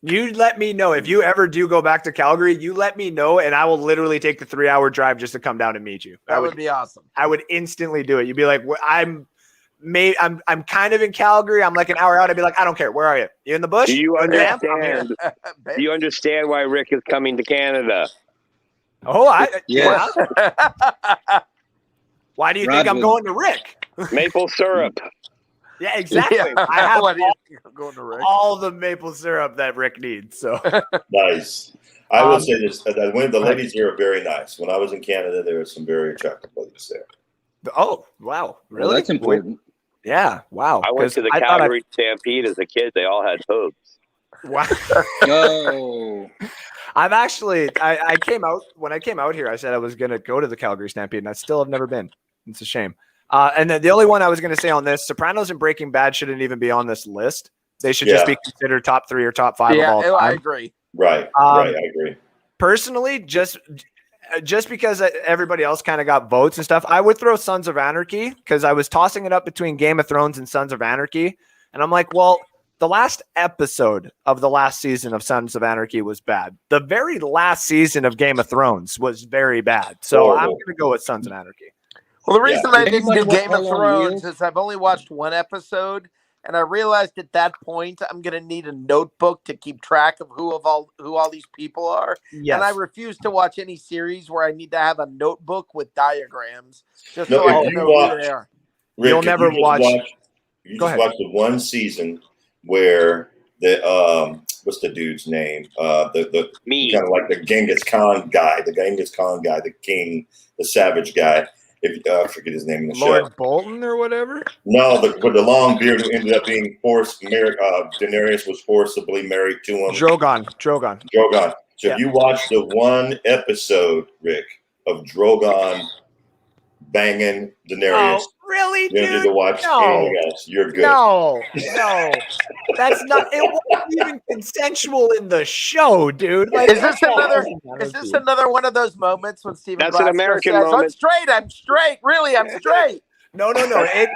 You let me know if you ever do go back to Calgary. You let me know, and I will literally take the 3-hour drive just to come down and meet you. That would be awesome. I would instantly do it. You'd be like, I'm kind of in Calgary. I'm like an hour out. I'd be like, I don't care. Where are you? You in the bush? Do you In the camp? I'm here. understand? Do you understand why Rick is coming to Canada? Oh, Yes. Why do you think I'm Rodwood. going to Rick? Maple syrup. Yeah, exactly. Yeah. I have What do you think I'm going to Rick? all the maple syrup that Rick needs. So Nice. I will Um, say this: that when the ladies here are very nice. When I was in Canada, there were some very attractive ladies there. oh, wow. well, Really? that's important. Yeah, wow. I went 'Cause to the I thought Calgary Stampede as a kid. They all had hooves. Wow. Oh, I've actually I came out when I came out here, I said I was gonna go to the Calgary Stampede, and I still have never been. It's a shame. And then the only one I was gonna say on this, Sopranos and Breaking Bad shouldn't even be on this list. They should just be considered top 3 or top 5 of all time. I agree. Right. Um, right. I agree. Personally, just because everybody else kind of got votes and stuff, I would throw Sons of Anarchy because I was tossing it up between Game of Thrones and Sons of Anarchy, and I'm like, well, the last episode of the last season of Sons of Anarchy was bad. The very last season of Game of Thrones was very bad. So Horrible. I'm going to go with Sons of Anarchy. Well, the reason I didn't Anybody do watch Game of Hell on Thrones Wheels? is I've only watched one episode, and I realized at that point I'm going to need a notebook to keep track of who all these people are. Yes. And I refuse to watch any series where I need to have a notebook with diagrams just No, so I if can you know watch- who they are. Rick, You'll if never you just watch- You Go just ahead. watched the one season where the what's the dude's name? The Me. kind of like the Genghis Khan guy, the king, the savage guy. If I forget his name in the Lord show. Bolton or whatever? No, with the long beard who ended up being forced. Daenerys was forcibly married to him. Drogon. Drogon. So Yeah. if you watch the one episode, Rick, of Drogon banging Daenerys, Oh, really, you don't need dude? to watch No. anything else. You're good. No. That's not. It wasn't even consensual in the show, dude. Like, Is this another one of those moments when Stephen That's an Glasgow American says, moment. I'm straight. Really, I'm straight. No. It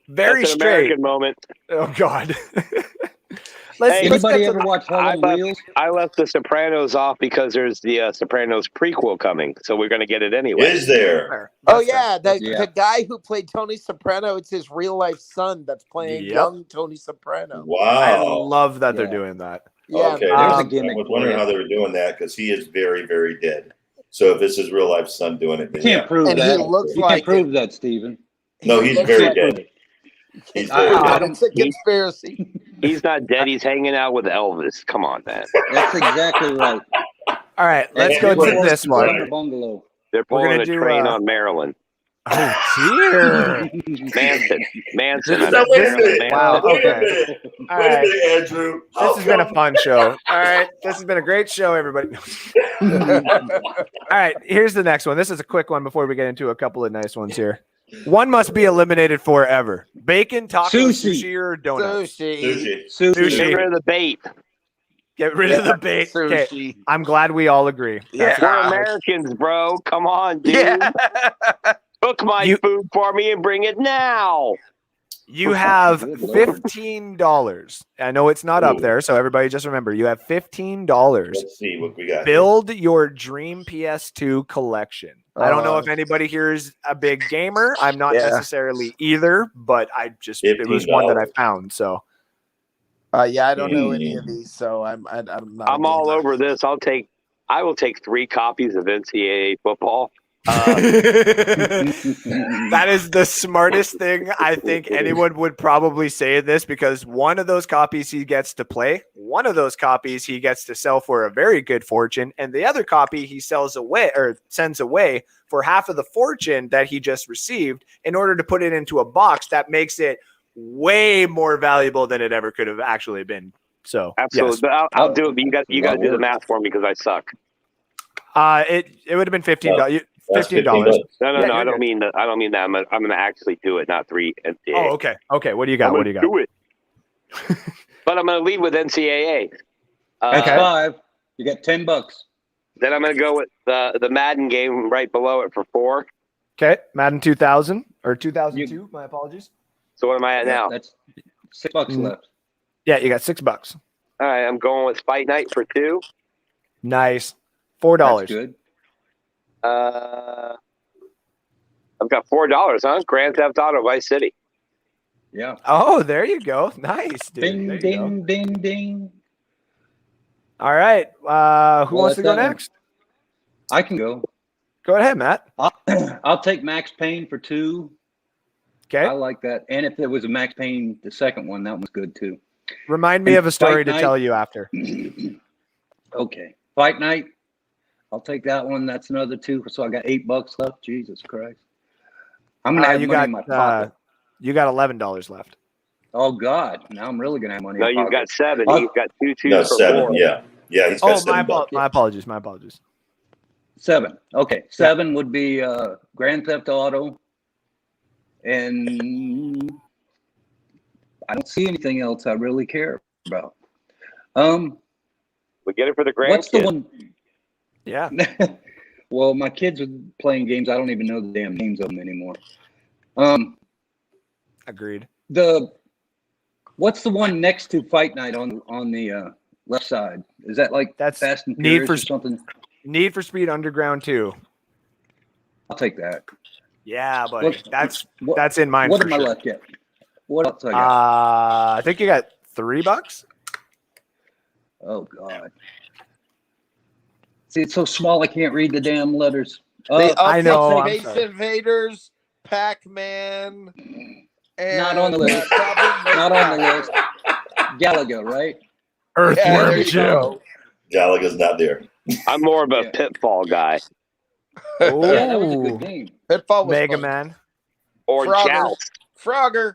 very That's an straight. American moment. Oh God. Hey, let's anybody get to ever the- watch Hell on Wheels? I left The Sopranos off because there's the Sopranos prequel coming, so we're going to get it anyway. Is there? Oh yeah, the Yeah. guy who played Tony Soprano, it's his real life son that's playing Yep. young Tony Soprano. I Wow. love that they're Yeah. doing that. Yeah, Okay. man. There's a I gimmick was for wondering you. how they were doing that because he is very, very dead. So if it's his real life son doing it, then Can't prove And he that. looks You like can't prove that, Stephen. No, He he's looks very like- dead. He's I- very I dead. don't- It's a conspiracy. He's not dead. He's hanging out with Elvis. Come on, man. That's exactly right. All right, let's And go he to was- this In one. the bungalow. They're We're pulling gonna a do, train on Maryland. Oh dear. Manson. Now, wait a Maryland, minute. Wow, Wait a okay. minute. All Wait a right. minute, Andrew. This has been a fun show. All right. This has been a great show, everybody. All right. Here's the next one. This is a quick one before we get into a couple of nice ones here. One must be eliminated forever. Bacon, taco, Sushi. sushi, or donuts. Sushi. Sushi. Sushi. Get rid of the bait. Get rid of the bait. Okay. Sushi. I'm glad we all agree. Yeah. We're Americans, bro. Come on, dude. Yeah. Cook my You- food for me and bring it now. You have Good Lord. $15. I know it's not up Ooh. there, so everybody just remember you have $15. Let's see what we got. Build your dream PS2 collection. I don't know if anybody here is a big gamer. I'm not Yeah. necessarily either, but it was one that I $15. found. So Yeah, I don't know any of these, so I'm not. I'm all over this. I will take 3 copies of NCAA football. That is the smartest thing I think anyone would probably say this, because one of those copies he gets to play, one of those copies he gets to sell for a very good fortune, and the other copy he sells away or sends away for half of the fortune that he just received in order to put it into a box that makes it way more valuable than it ever could have actually been. So Absolutely, yes. but I'll do it. But you got to do the math for me because I suck. It would have been $15. That's $15. No, Yeah, I you're don't good. mean that. I don't mean that. I'm going to actually do it, not 3 NCAA. Oh, okay. Okay. What do you got? What do you got? Do it. But I'm going to lead with NCAA. That's Okay. 5. You got $10. Then I'm going to go with the Madden game right below it for 4. Okay. Madden 2000 or 2002. My apologies. So what am I at now? That's $6 left. Yeah, you got $6. All right, I'm going with Fight Night for 2. Nice. $4. That's good. I've got $4, huh? Grand Theft Auto Vice City. Yeah. Oh, there you go. Nice, dude. Ding, There you ding, ding, ding. go. All right. Who Well, wants to that's go that one. next? I can go. Go ahead, Matt. I'll take Max Payne for 2. Okay. I like that. And if there was a Max Payne, the second one, that one's good too. Remind me And of a story Fight to Night. tell you after. Okay. Fight Night. I'll take that one. That's another 2. So I got $8 left. Jesus Christ. I'm gonna have You money in my got pocket. you got $11 left. Oh God! Now I'm really gonna have money. No, in my you've pocket. got 7. Oh. He's got 2 twos No, for 7. 4. Yeah. Yeah, he's got Oh, my $7. apologies. My apologies. 7. Okay, 7 would be Grand Theft Auto, and I don't see anything else I really care about. We get it for the What's the grandkids. one? Yeah. Well, my kids are playing games. I don't even know the damn names of them anymore. Agreed. What's the one next to Fight Night on the left side? Is that like That's Fast and Need Furious for or something? Need for Speed Underground 2. I'll take that. Yeah, buddy. What- That's in mine What for am I sure. left yet? What else I got? I think you got $3. Oh God. See, it's so small I can't read the damn letters. I know, I'm Space sorry. Invaders, Pac-Man, and Not on the list. probably Not on the list. Galaga, right? Yeah, Earthworm there you Jim. go. Galaga's not there. I'm more of a Yeah. Pitfall guy. Yeah, that was a Ooh. good game. Pitfall was Mega fun. Man. Or Frogger. Joust. Frogger.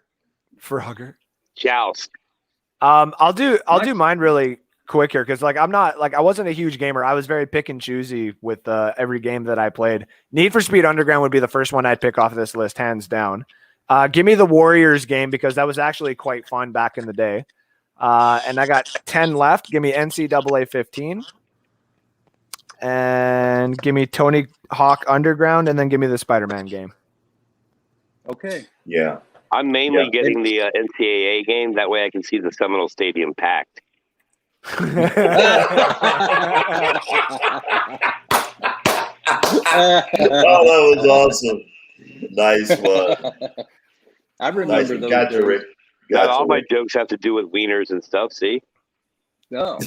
Frogger. Joust. I'll do mine really quick here because I wasn't a huge gamer. I was very pick and choosy with every game that I played. Need for Speed Underground would be the first one I'd pick off of this list, hands down. Give me the Warriors game because that was actually quite fun back in the day. And I got 10 left. Give me NCAA 15. And give me Tony Hawk Underground, and then give me the Spider-Man game. Okay. Yeah. I'm mainly Yeah. getting the NCAA game. That way I can see the Seminole Stadium packed. Oh, that was awesome. Nice one. I Nice. remember those. Gotcha, days. Rick. Not Gotcha, all my Rick. jokes have to do with wieners and stuff, see? No.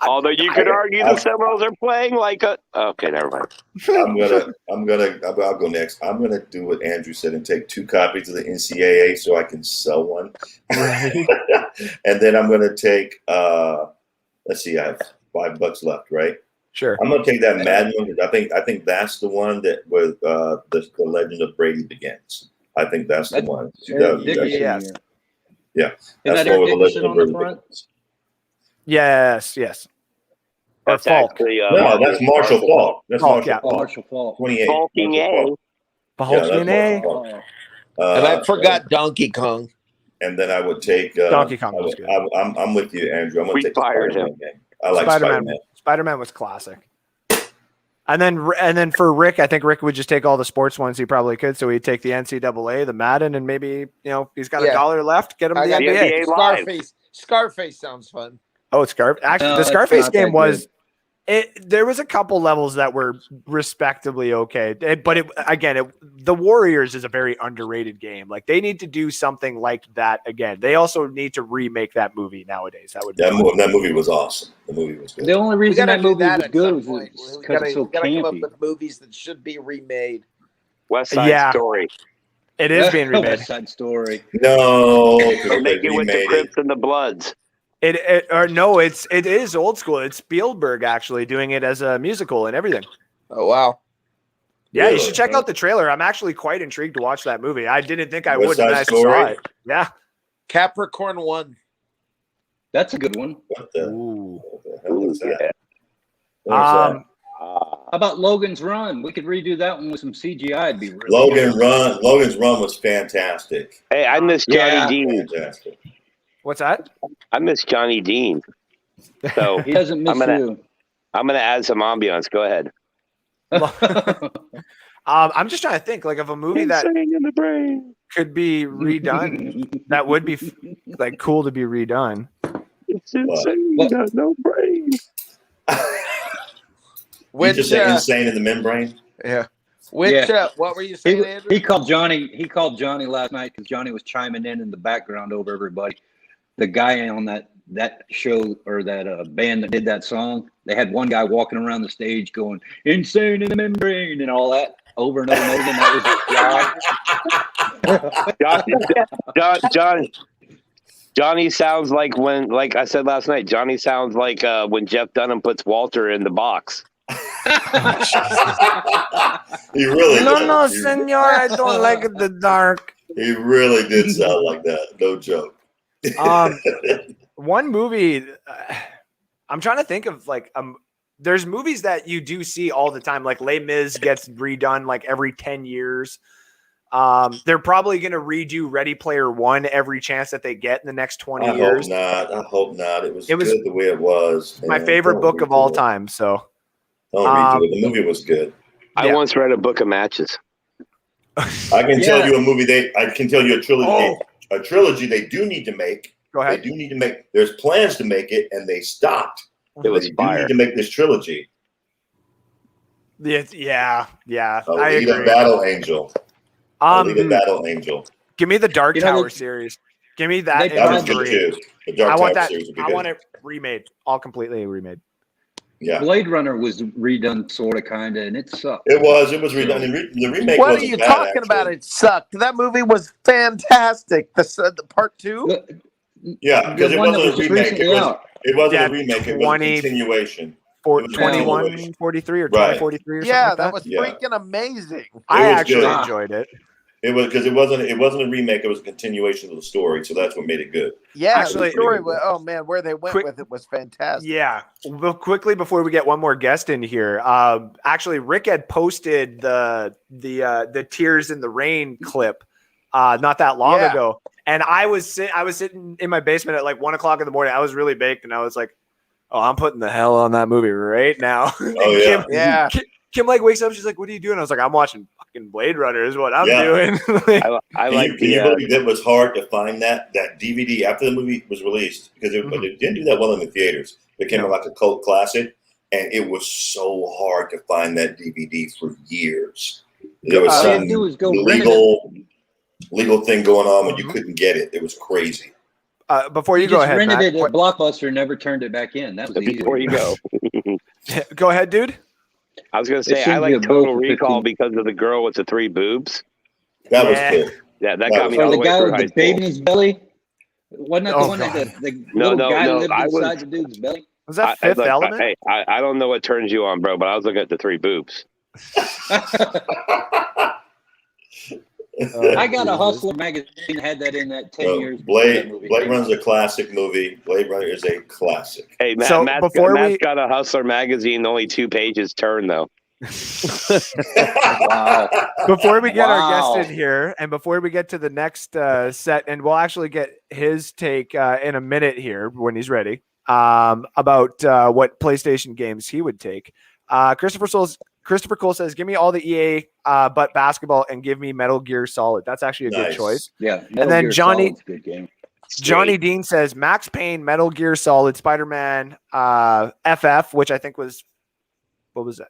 Although you could argue the Seminoles are playing like a... Okay, never mind. I'll go next. I'm gonna do what Andrew said and take 2 copies of the NCAA so I can sell one. And then I'm gonna take let's see, I have $5 left, right? Sure. I'm gonna take that Madden one because I think that's the one that where the Legend of Brady begins. I think that's the That's one. Eric Dickerson Yes. here. Yeah. Isn't That's that Eric where the Legend Dickerson of on the Brady front? begins. Yes. Or That's Falk. actually... No, that's Marshall Falk. That's Falk, Marshall yeah. Oh, Falk. Marshall Falk. 28. Falking Marshall A. Falk. Falk that's DNA. Marshall Falk. Oh, And I forgot Donkey Kong. And then I would take Donkey Kong was good. I'm with you, Andrew. I'm gonna We take the fired Spider-Man game. I like Spider-Man. Spider-Man. Spider-Man was classic. And then for Rick, I think Rick would just take all the sports ones he probably could. So he'd take the NCAA, the Madden, and maybe he's got $1 left. Get him I the got NBA. Scarface. Scarface sounds fun. Oh, Actually, No, the it's Scarface not that game was. good. There was a couple levels that were respectably okay, but the Warriors is a very underrated game. Like they need to do something like that again. They also need to remake that movie nowadays. That would be that movie was awesome. The movie was good. The only We reason gotta that do movie that was at good some was point. because We gotta, it's so we gotta come up campy. with movies that should be remade. West Side Yeah. Story. It is being remade. West Side Story. No, Or make it with the Crips and the Bloods. It is old school. It's Spielberg actually doing it as a musical and everything. Oh wow. Yeah, you Really? should check out the trailer. I'm actually quite intrigued to watch that movie. I didn't think I West would, Side and I Story? saw it. Yeah. Capricorn 1. That's a good one. What the Ooh. hell is that? Yeah. What was that? How about Logan's Run? We could redo that one with some CGI. It'd be really Logan's Run was fantastic. Hey, I miss Johnny Yeah. Dean. Fantastic. What's that? I miss Johnny Dean. So He doesn't miss I'm gonna- you. I'm gonna add some ambiance. Go ahead. I'm just trying to think like of a movie that Insane in the brain. could be redone. That would be like cool to be redone. It's insane. What? Got no brain. You Which just say insane in the membrane? yeah. Which what were you saying, Andrew? He called Johnny last night because Johnny was chiming in the background over everybody. The guy on that show or that band that did that song, they had one guy walking around the stage going insane in the membrane and all that over and over and over. And that was his job. Johnny sounds like like I said last night, Johnny sounds like when Jeff Dunham puts Walter in the box. He really No, did. senor, I don't like the dark. He really did sound like that. No joke. One movie I'm trying to think of there's movies that you do see all the time, like Les Mis gets redone like every 10 years. They're probably going to redo Ready Player One every chance that they get in the next 20 years. I hope not. It was good the way it was. My man. favorite Don't book of redo all it. time. So Don't redo it. The movie was good. I once read a book of matches. I can tell you a movie. I can tell you a trilogy. Oh. A trilogy they do need to make. Go ahead. They do need to make. There's plans to make it, and they stopped. It was They do fire. need to make this trilogy. Yeah. I Alita agree. Battle Angel. Alita Battle Angel. Give me the Dark You know, Tower series. Give me that. They in That was history. good too. The Dark I want Tower that. series would be I good. want it remade, all completely remade. Yeah, Blade Runner was redone, sort of, kind of, and it sucked. it was. It was redone. The remake. What are wasn't you bad, talking actually. about? It sucked. That movie was fantastic. The part 2? Yeah, because The it one that wasn't was a just remake. recently out. It wasn't Yeah, a remake. It was a 20 continuation. For It was 2143 or Right. 2043 or something Yeah, like that that. was Yeah. freaking amazing. I was actually good. enjoyed it. It was because it wasn't a remake. It was a continuation of the story. So that's what made it good. Yeah, Actually- the story. Oh man, where they went Quick- with it was fantastic. Yeah. Well, quickly before we get one more guest in here, actually Rick had posted the Tears in the Rain clip not that long Yeah. ago, and I was sitting in my basement at like 1:00 in the morning. I was really baked, and I was like, "Oh, I'm putting the hell on that movie right now." Oh yeah. Yeah, Kim like wakes up. She's like, "What are you doing?" I was like, "I'm watching fucking Blade Runner. Is what I'm Yeah. doing." Like, I Can like you the. believe that was hard to find that DVD after the movie was released because it didn't do that well in the theaters. It became like a cult classic, and it was so hard to find that DVD for years. There was All you had some to do was go rent legal thing going on when you couldn't get it. It was crazy. before you You go just ahead, rented Mac, it at Blockbuster and never turned it back in. That was easy. Before you go, go ahead, dude. I was gonna It say seemed I to like be a boat Total for Recall 15. because of the girl with the 3 boobs. That Yeah. was cool. Yeah, that That got was- me Or all the the way guy through with high the baby in school. his belly? Wasn't that Oh, the one that the No, little no, guy no, lived I was- inside the dude's belly? Was that Fifth look, Element? Hey, I don't know what turns you on, bro, but I was looking at the 3 boobs. I got a Hustler magazine had that in that 10 years. before that Blade movie Blade came Runner's out. a classic movie. Blade Runner is a classic. Hey, So, Matt's before we- got a Hustler magazine, only 2 pages turn though. Wow. Before we get Wow. our guest in here, and before we get to the next set, and we'll actually get his take in a minute here when he's ready about what PlayStation games he would take. Christopher Souls, Christopher Cole says, give me all the EA but basketball and give me Metal Gear Solid. That's actually a good Nice. choice. Yeah. And then Johnny good game. Johnny Dean says Max Payne, Metal Gear Solid, Spider-Man, FF, which I think was, what was it?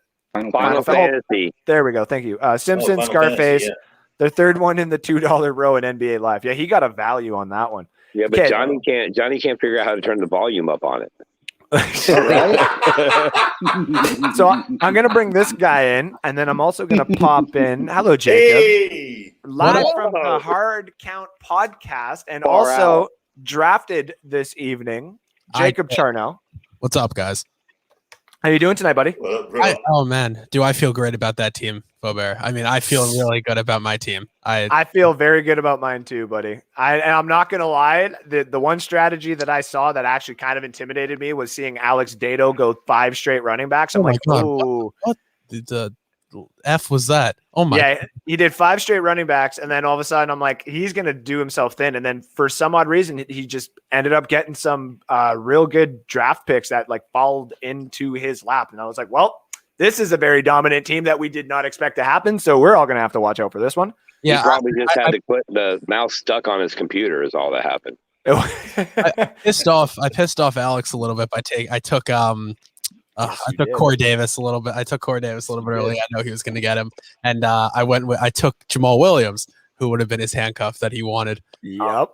Final Fantasy. There we go. Thank you. Simpsons, Final Scarface. Fantasy, yeah. The third one in the $2 row in NBA Live. Yeah, he got a value on that one. Yeah, but Okay. Johnny can't figure out how to turn the volume up on it. So I'm going to bring this guy in, and then I'm also going to pop in. Hello, Jacob. Hey, Live Whoa. from the Hard Count podcast, and Far also out. drafted this evening, Jacob Charnell. What's up, guys? How you doing tonight, buddy? what up, bro? Oh man, do I feel great about that team, Faubert? I mean, I feel really good about my team. I feel very good about mine too, buddy. And I'm not gonna lie. The one strategy that I saw that actually kind of intimidated me was seeing Alex Dado go 5 straight running backs. I'm Oh my like, God. ooh, What the F was that? Oh my! yeah. He did 5 straight running backs, and then all of a sudden, I'm like, he's gonna do himself thin. And then for some odd reason, he just ended up getting some real good draft picks that like followed into his lap. And I was like, well, this is a very dominant team that we did not expect to happen. So we're all gonna have to watch out for this one. Yeah, He probably just had to put the mouse stuck on his computer is all that happened. I pissed off Alex a little bit by I took Corey Davis a little bit. I took Corey Davis a little bit early. I know he was going to get him, and I took Jamal Williams, who would have been his handcuff that he wanted. Yep.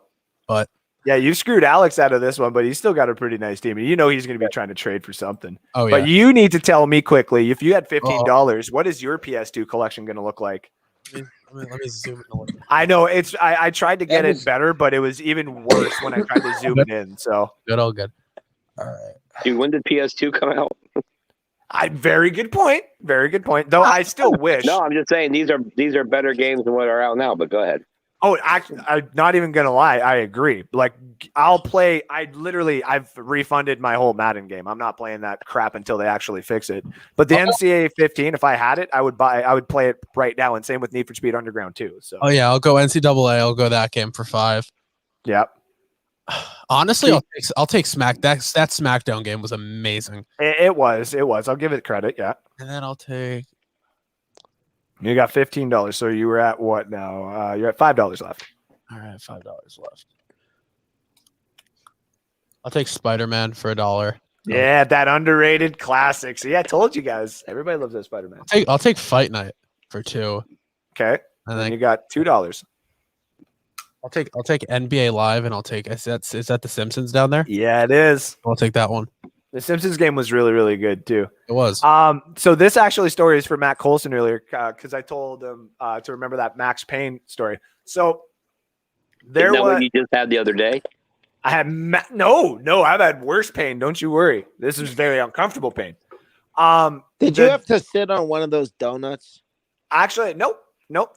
But yeah, you screwed Alex out of this one, but he's still got a pretty nice team. And you know he's going to be trying to trade for something. oh yeah, But you need to tell me quickly, if you had $15, what is your PS2 collection going to look like? let me zoom in a little bit. I know I tried to get That it was- better, but it was even worse when I tried to zoom it in. So Good, all good. All right. Dude, when did PS2 come out? very good point. Very good point. Though I still wish. No, I'm just saying these are better games than what are out now. But go ahead. Oh, actually, I'm not even gonna lie. I agree. Like, I've refunded my whole Madden game. I'm not playing that crap until they actually fix it. But the NCAA 15, if I had it, I would play it right now. And same with Need for Speed Underground too. So, Oh yeah, I'll go NCAA. I'll go that game for 5. yeah, Honestly, I'll take Smack. That SmackDown game was amazing. it was. I'll give it credit. Yeah, And then I'll take. you got $15. So you were at what now? You're at $5 left. All right, $5 left. I'll take Spider-Man for $1. Yeah, that underrated classic. See, I told you guys. Everybody loves that Spider-Man. I'll take Fight Night for $2. Okay, And and then you got $2. I'll take NBA Live, and I'll take is that the Simpsons down there? Yeah, it is. I'll take that one. The Simpsons game was really, really good too. It was. So this actually story is for Matt Colson earlier because I told him to remember that Max Payne story. So there Isn't that was what you just had the other day? I had no, I've had worse pain. Don't you worry. This is very uncomfortable pain. Did you have to sit on one of those donuts? Actually, nope.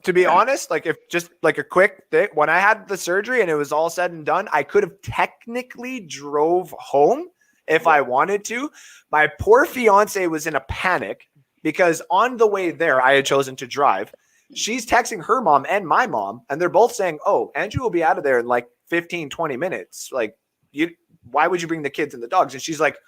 To be honest, like if just like a quick thing, when I had the surgery and it was all said and done, I could have technically drove home if I wanted to. My poor fiance was in a panic because on the way there, I had chosen to drive. She's texting her mom and my mom, and they're both saying, "Oh, Andrew will be out of there in like 15, 20 minutes. Like, why would you bring the kids and the dogs?" And she's like,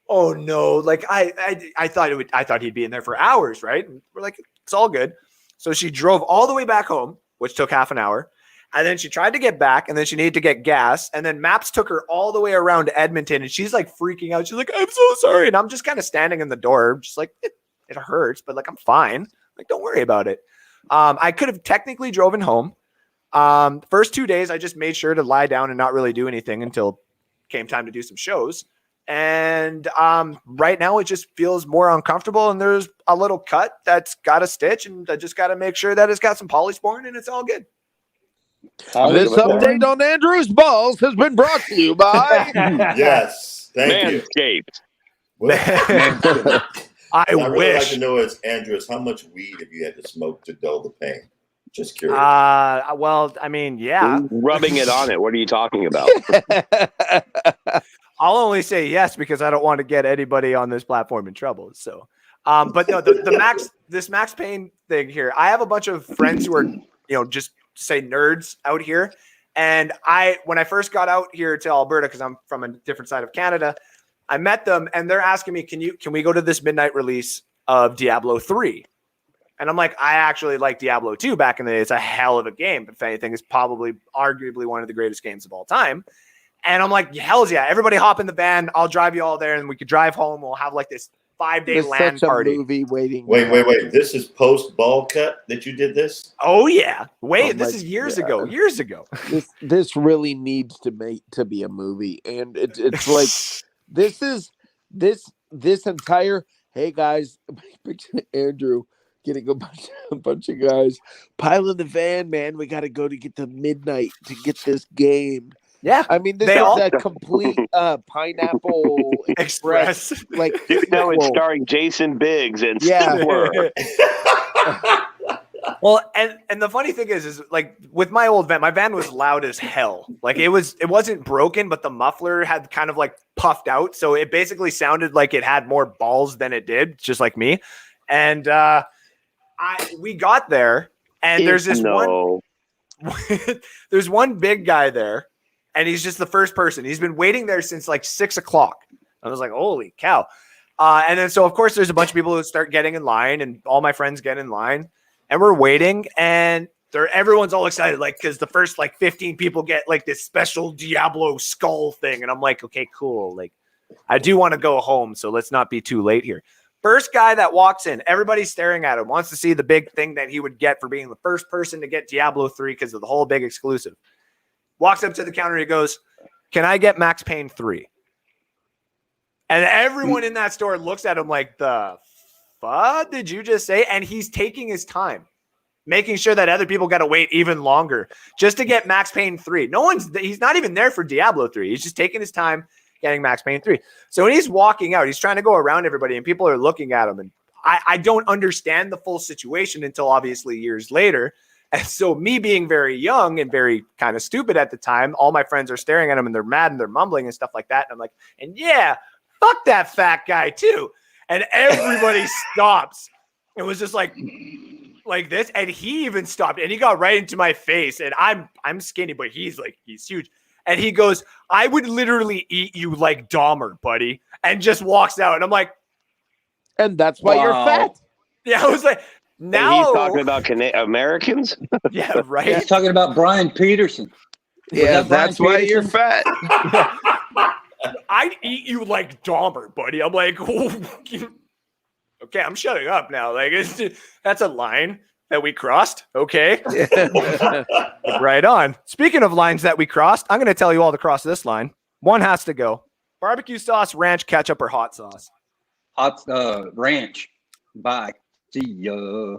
"Oh no, like I thought he'd be in there for hours, right?" And we're like, "It's all good." So she drove all the way back home, which took half an hour. And then she tried to get back, and then she needed to get gas. And then Maps took her all the way around to Edmonton, and she's like freaking out. She's like, "I'm so sorry." And I'm just kind of standing in the door, just like, it hurts, but like, I'm fine. Like, don't worry about it. I could have technically driven home. First 2 days, I just made sure to lie down and not really do anything until came time to do some shows. And right now it just feels more uncomfortable, and there's a little cut that's got a stitch, and I just got to make sure that it's got some polysporin and it's all good. This update on Andrew's balls has been brought to you by Yes, thank you. Manscaped. What I I'd really like wish. to know is, Andrews, how much weed have you had to smoke to dull the pain? Just curious. Well, I mean, yeah, Rubbing it on it. What are you talking about? I'll only say yes because I don't want to get anybody on this platform in trouble. So, but no, this Max Payne thing here, I have a bunch of friends who are, just say nerds out here. And when I first got out here to Alberta, because I'm from a different side of Canada, I met them and they're asking me, can we go to this midnight release of Diablo 3. And I'm like, I actually like Diablo 2 back in the day. It's a hell of a game. If anything, it's probably arguably one of the greatest games of all time. And I'm like, hells yeah, everybody hop in the van. I'll drive you all there and we could drive home. We'll have like this 5-day There's LAN such a party. movie waiting. Wait. This is post ball cut that you did this? Oh yeah. Oh, this is years ago. Years ago. This really needs to be a movie, and it's like this entire hey guys, Andrew getting a bunch of guys pile in the van, man. We got to go to get to midnight to get this game. Yeah, I mean, this is a complete Pineapple Express. Like, it's starring Jason Biggs and Yeah. Stewart. Well, and the funny thing is like with my old van, my van was loud as hell. Like it wasn't broken, but the muffler had kind of like puffed out, so it basically sounded like it had more balls than it did, just like me. And we got there, and there's this one. There's one big guy there. And he's just the first person. He's been waiting there since like 6 o'clock. I was like, holy cow. And then, so of course, there's a bunch of people who start getting in line, and all my friends get in line, and we're waiting, and everyone's all excited, like, because the first like 15 people get like this special Diablo skull thing. And I'm like, okay, cool. Like, I do want to go home, so let's not be too late here. First guy that walks in, everybody's staring at him, wants to see the big thing that he would get for being the first person to get Diablo 3 because of the whole big exclusive. Walks up to the counter. He goes, "Can I get Max Payne 3?" And everyone in that store looks at him like, "The fuck did you just say?" And he's taking his time, making sure that other people got to wait even longer just to get Max Payne 3. He's not even there for Diablo 3. He's just taking his time getting Max Payne 3. So when he's walking out, he's trying to go around everybody, and people are looking at him. And I don't understand the full situation until obviously years later. And so me being very young and very kind of stupid at the time, all my friends are staring at him and they're mad and they're mumbling and stuff like that. And I'm like, and yeah, fuck that fat guy too. And everybody stops. It was just like this. And he even stopped and he got right into my face. And I'm skinny, but he's huge. And he goes, "I would literally eat you like Dahmer, buddy." And just walks out. And I'm like, and that's why you're fat. Yeah, I was like, now he's talking about Americans. Yeah, right. He's talking about Brian Peterson. Yeah, that's why you're fat. I'd eat you like Dahmer, buddy. I'm like, okay, I'm shutting up now. Like, that's a line that we crossed. Okay. Right on. Speaking of lines that we crossed, I'm going to tell you all to cross this line. One has to go. Barbecue sauce, ranch, ketchup, or hot sauce? Hot ranch. Bye. See ya.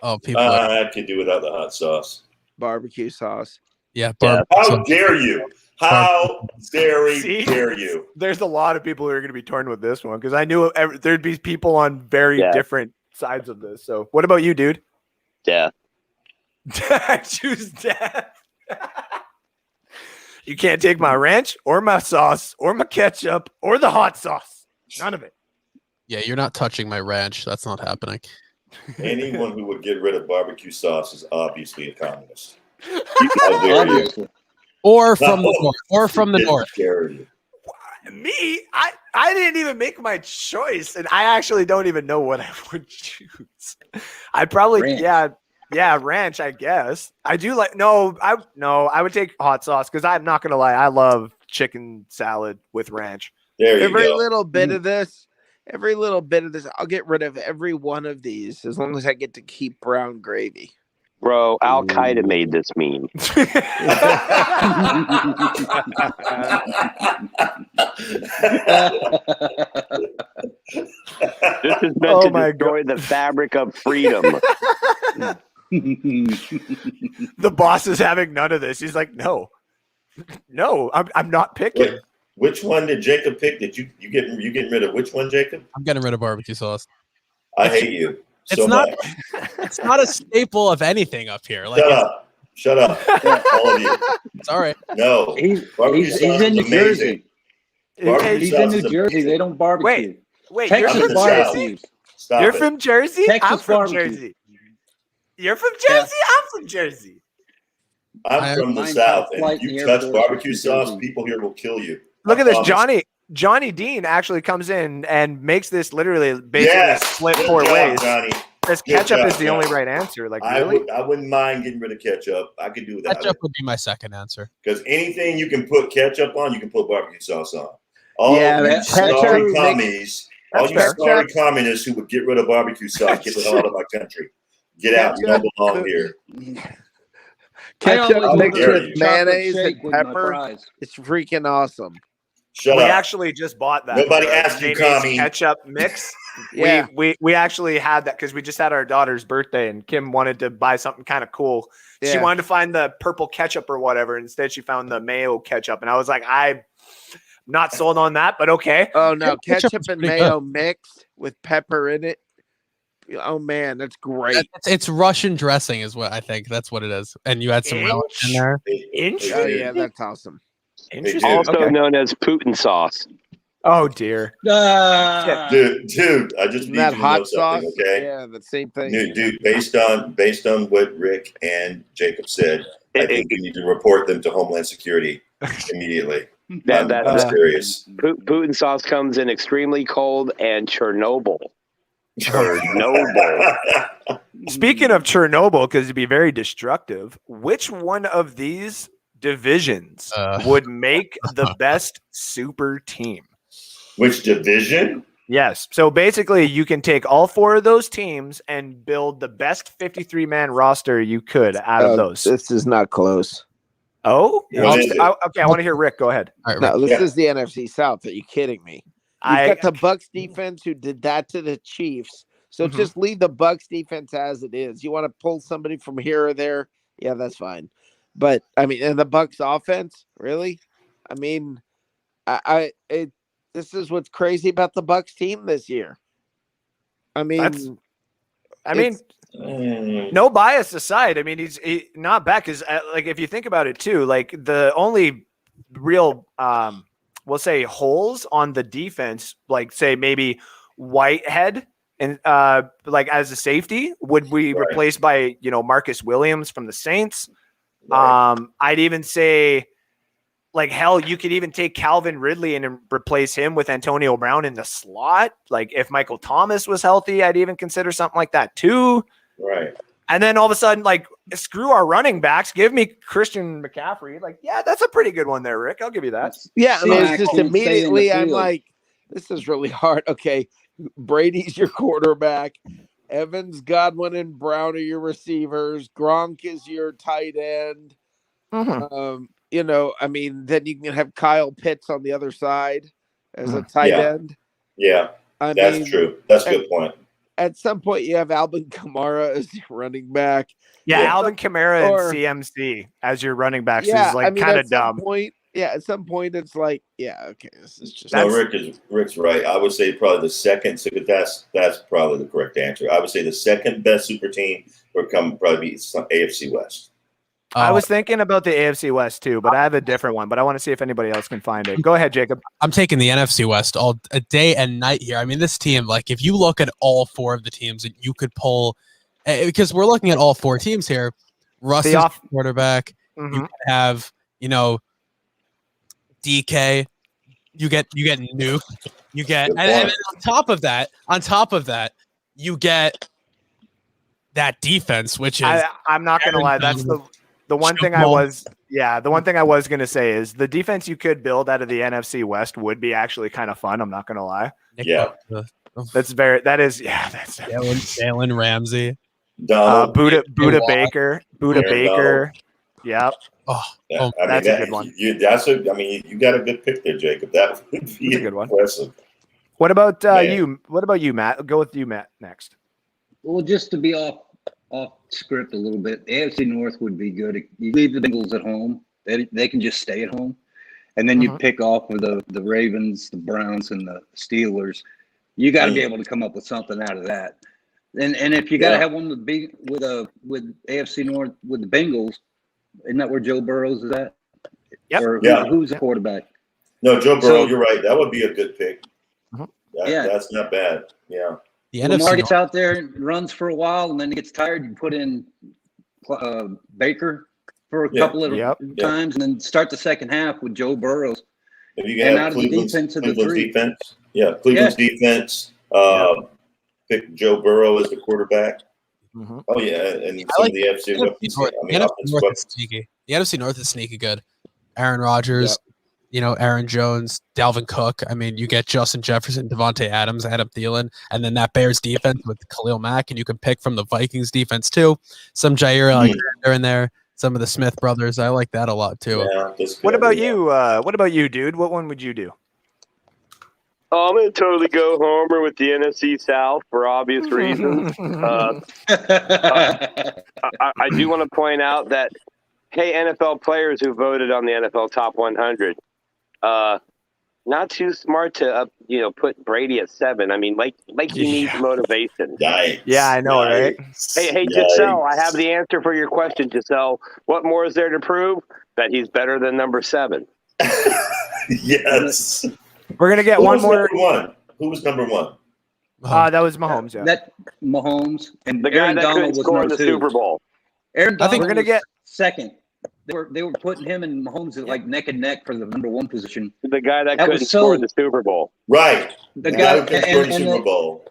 Oh, people. I could do without the hot sauce. Barbecue sauce. Yeah. How dare you? How dare you? There's a lot of people who are going to be torn with this one because I knew there'd be people on very different sides of this. So what about you, dude? Death. I choose death. You can't take my ranch or my sauce or my ketchup or the hot sauce. None of it. Yeah, you're not touching my ranch. That's not happening. Anyone who would get rid of barbecue sauce is obviously a communist. How dare you? Or from the north. Or from the north. Me, I didn't even make my choice, and I actually don't even know what I would choose. I'd probably ranch. Ranch, I guess. I do like I would take hot sauce because I'm not gonna lie, I love chicken salad with ranch. Every little bit of this, I'll get rid of every one of these as long as I get to keep brown gravy. Bro, Al Qaeda made this meme. This is meant to destroy the fabric of freedom. The boss is having none of this. He's like, no, I'm not picking. Wait, which one did Jacob pick? Did you getting rid of which one, Jacob? I'm getting rid of barbecue sauce. I hate you. It's not a staple of anything up here. Like, Shut up. All of you. It's all right. No. He's in New Jersey. He's in New Jersey. They don't barbecue. Wait, Texas you're from Jersey? You're from Jersey? Texas I'm from barbecue. Jersey. You're from Jersey? I'm from Jersey. I'm from the South, and if you touch barbecue sauce, people here will kill you. Look at this, Johnny. Johnny Dean actually comes in and makes this literally basically split Good 4 job, ways. Johnny. This Good ketchup job, is the only Johnny. right answer. Like, I really? wouldn't mind getting rid of ketchup. I could do that. Ketchup would be my second answer. Because anything you can put ketchup on, you can put barbecue sauce on. All Yeah, you that sorry ketchup commies, all That's you fair. sorry communists who would get rid of barbecue sauce, get the hell out of my country. Get out. You don't belong here. Ketchup always mixed order with a chocolate mayonnaise shake and with my pepper. fries. It's freaking awesome. Shut We up. actually just bought that. Nobody the asked you, mayonnaise commie. ketchup mix. Yeah. We actually had that because we just had our daughter's birthday and Kim wanted to buy something kind of cool. She Yeah. wanted to find the purple ketchup or whatever. Instead, she found the mayo ketchup, and I was like, I'm not sold on that, but okay. Oh no, Ketchup ketchup is and pretty mayo mixed with pepper in it. Oh man, that's great. It's Russian dressing, is what I think. That's what it is. And you add some relish in there. Oh yeah, that's awesome. Interesting. Also Okay. known as Putin sauce. Oh dear. Dude, I just Isn't need that you to know hot sauce? something, okay? Yeah, the same thing. Dude, based on what Rick and Jacob said, I think we need to report them to Homeland Security immediately. I'm serious. Putin sauce comes in extremely cold and Chernobyl. Speaking of Chernobyl, because it'd be very destructive, which one of these divisions would make the best super team? Which division? Yes. So basically, you can take all 4 of those teams and build the best 53-man roster you could out of those. This is not close. Oh, What is it? okay. I want to hear Rick. Go ahead. All right, No, Rick. this is the NFC South. Are you kidding me? You've got the Bucs defense who did that to the Chiefs. So just leave the Bucs defense as it is. You want to pull somebody from here or there? Yeah, that's fine. But I mean, and the Bucs offense, really? I mean, this is what's crazy about the Bucs team this year. I mean, no bias aside. I mean, he's not back. Because like, if you think about it too, like the only real, we'll say holes on the defense, like say maybe Whitehead and like as a safety would be replaced by Marcus Williams from the Saints. Right. I'd even say, like, hell, you could even take Calvin Ridley and replace him with Antonio Brown in the slot. Like, if Michael Thomas was healthy, I'd even consider something like that too. Right. And then all of a sudden, like, screw our running backs. Give me Christian McCaffrey. Like, yeah, that's a pretty good one there, Rick. I'll give you that. Yeah, I mean, it's just Stay in the immediately I'm field. like, this is really hard. Okay, Brady's your quarterback. Evans, Godwin, and Brown are your receivers. Gronk is your tight end. I mean, then you can have Kyle Pitts on the other side as a tight end. Yeah, that's true. That's a good point. At some point, you have Alvin Kamara as your running back. Yeah, Alvin Kamara and CMC as your running backs is like kind of dumb. At some point, it's like, okay, this is just. No, Rick's right. I would say probably the second. So that's probably the correct answer. I would say the second best super team would probably be AFC West. I was thinking about the AFC West too, but I have a different one. But I want to see if anybody else can find it. Go ahead, Jacob. I'm taking the NFC West all day and night here. I mean, this team, like, if you look at all 4 of the teams that you could pull, because we're looking at all 4 teams here. Russ is quarterback. You can have, DK. You get Nuke. You get, and then on top of that, you get that defense, which is. I'm not gonna lie. That's the one thing I was going to say is the defense you could build out of the NFC West would be actually kind of fun. I'm not going to lie. Yeah. That's Jalen Ramsey. Buda Baker. Yep. That's a good one. You got a good pick there, Jacob. That would be a good one. Impressive. What about you? What about you, Matt? Go with you, Matt, next. Well, just to be off script a little bit, AFC North would be good. You leave the Bengals at home; they can just stay at home, and then you pick off with the Ravens, the Browns, and the Steelers. You got to be able to come up with something out of that. And if you got to have one with AFC North with the Bengals, isn't that where Joe Burrows is at? Yep. Or who's the quarterback? No, Joe Burrow. You're right. That would be a good pick. That's not bad. Yeah. Lamar gets out there and runs for a while, and then he gets tired. You put in Baker for a couple of times, and then start the second half with Joe Burrows If you And have out of the defense of the Cleveland's three. defense, Cleveland's defense. Pick Joe Burrow as the quarterback. Mhm. Oh yeah, and some of the FC weapons. The NFC North is sneaky. The NFC North is sneaky good. Aaron Rodgers, Aaron Jones, Dalvin Cook. I mean, you get Justin Jefferson, Devontae Adams, Adam Thielen, and then that Bears defense with Khalil Mack, and you can pick from the Vikings defense too. Some Jair Alexander in there, some of the Smith brothers. I like that a lot too. Yeah, that's good. What about you? What about you, dude? What one would you do? I'm going to totally go Homer with the NFC South for obvious reasons. I do want to point out that, hey, NFL players who voted on the NFL Top 100, not too smart to put Brady at 7. I mean, like he needs motivation. Yikes. Yeah, I know, right? Hey, Giselle, I have the answer for your question, Giselle. What more is there to prove? That he's better than number 7. Yes. We're gonna get one more. Who was number 1? That was Mahomes. Yeah. That Mahomes and The guy Aaron that Donald couldn't was score in number the 2. Super Bowl. Aaron Donald I think we're gonna get second. They were putting him and Mahomes at like neck and neck for the number 1 position. The guy that That couldn't was score so- in the Super Bowl. Right. The guy guy who could score in the Super Bowl.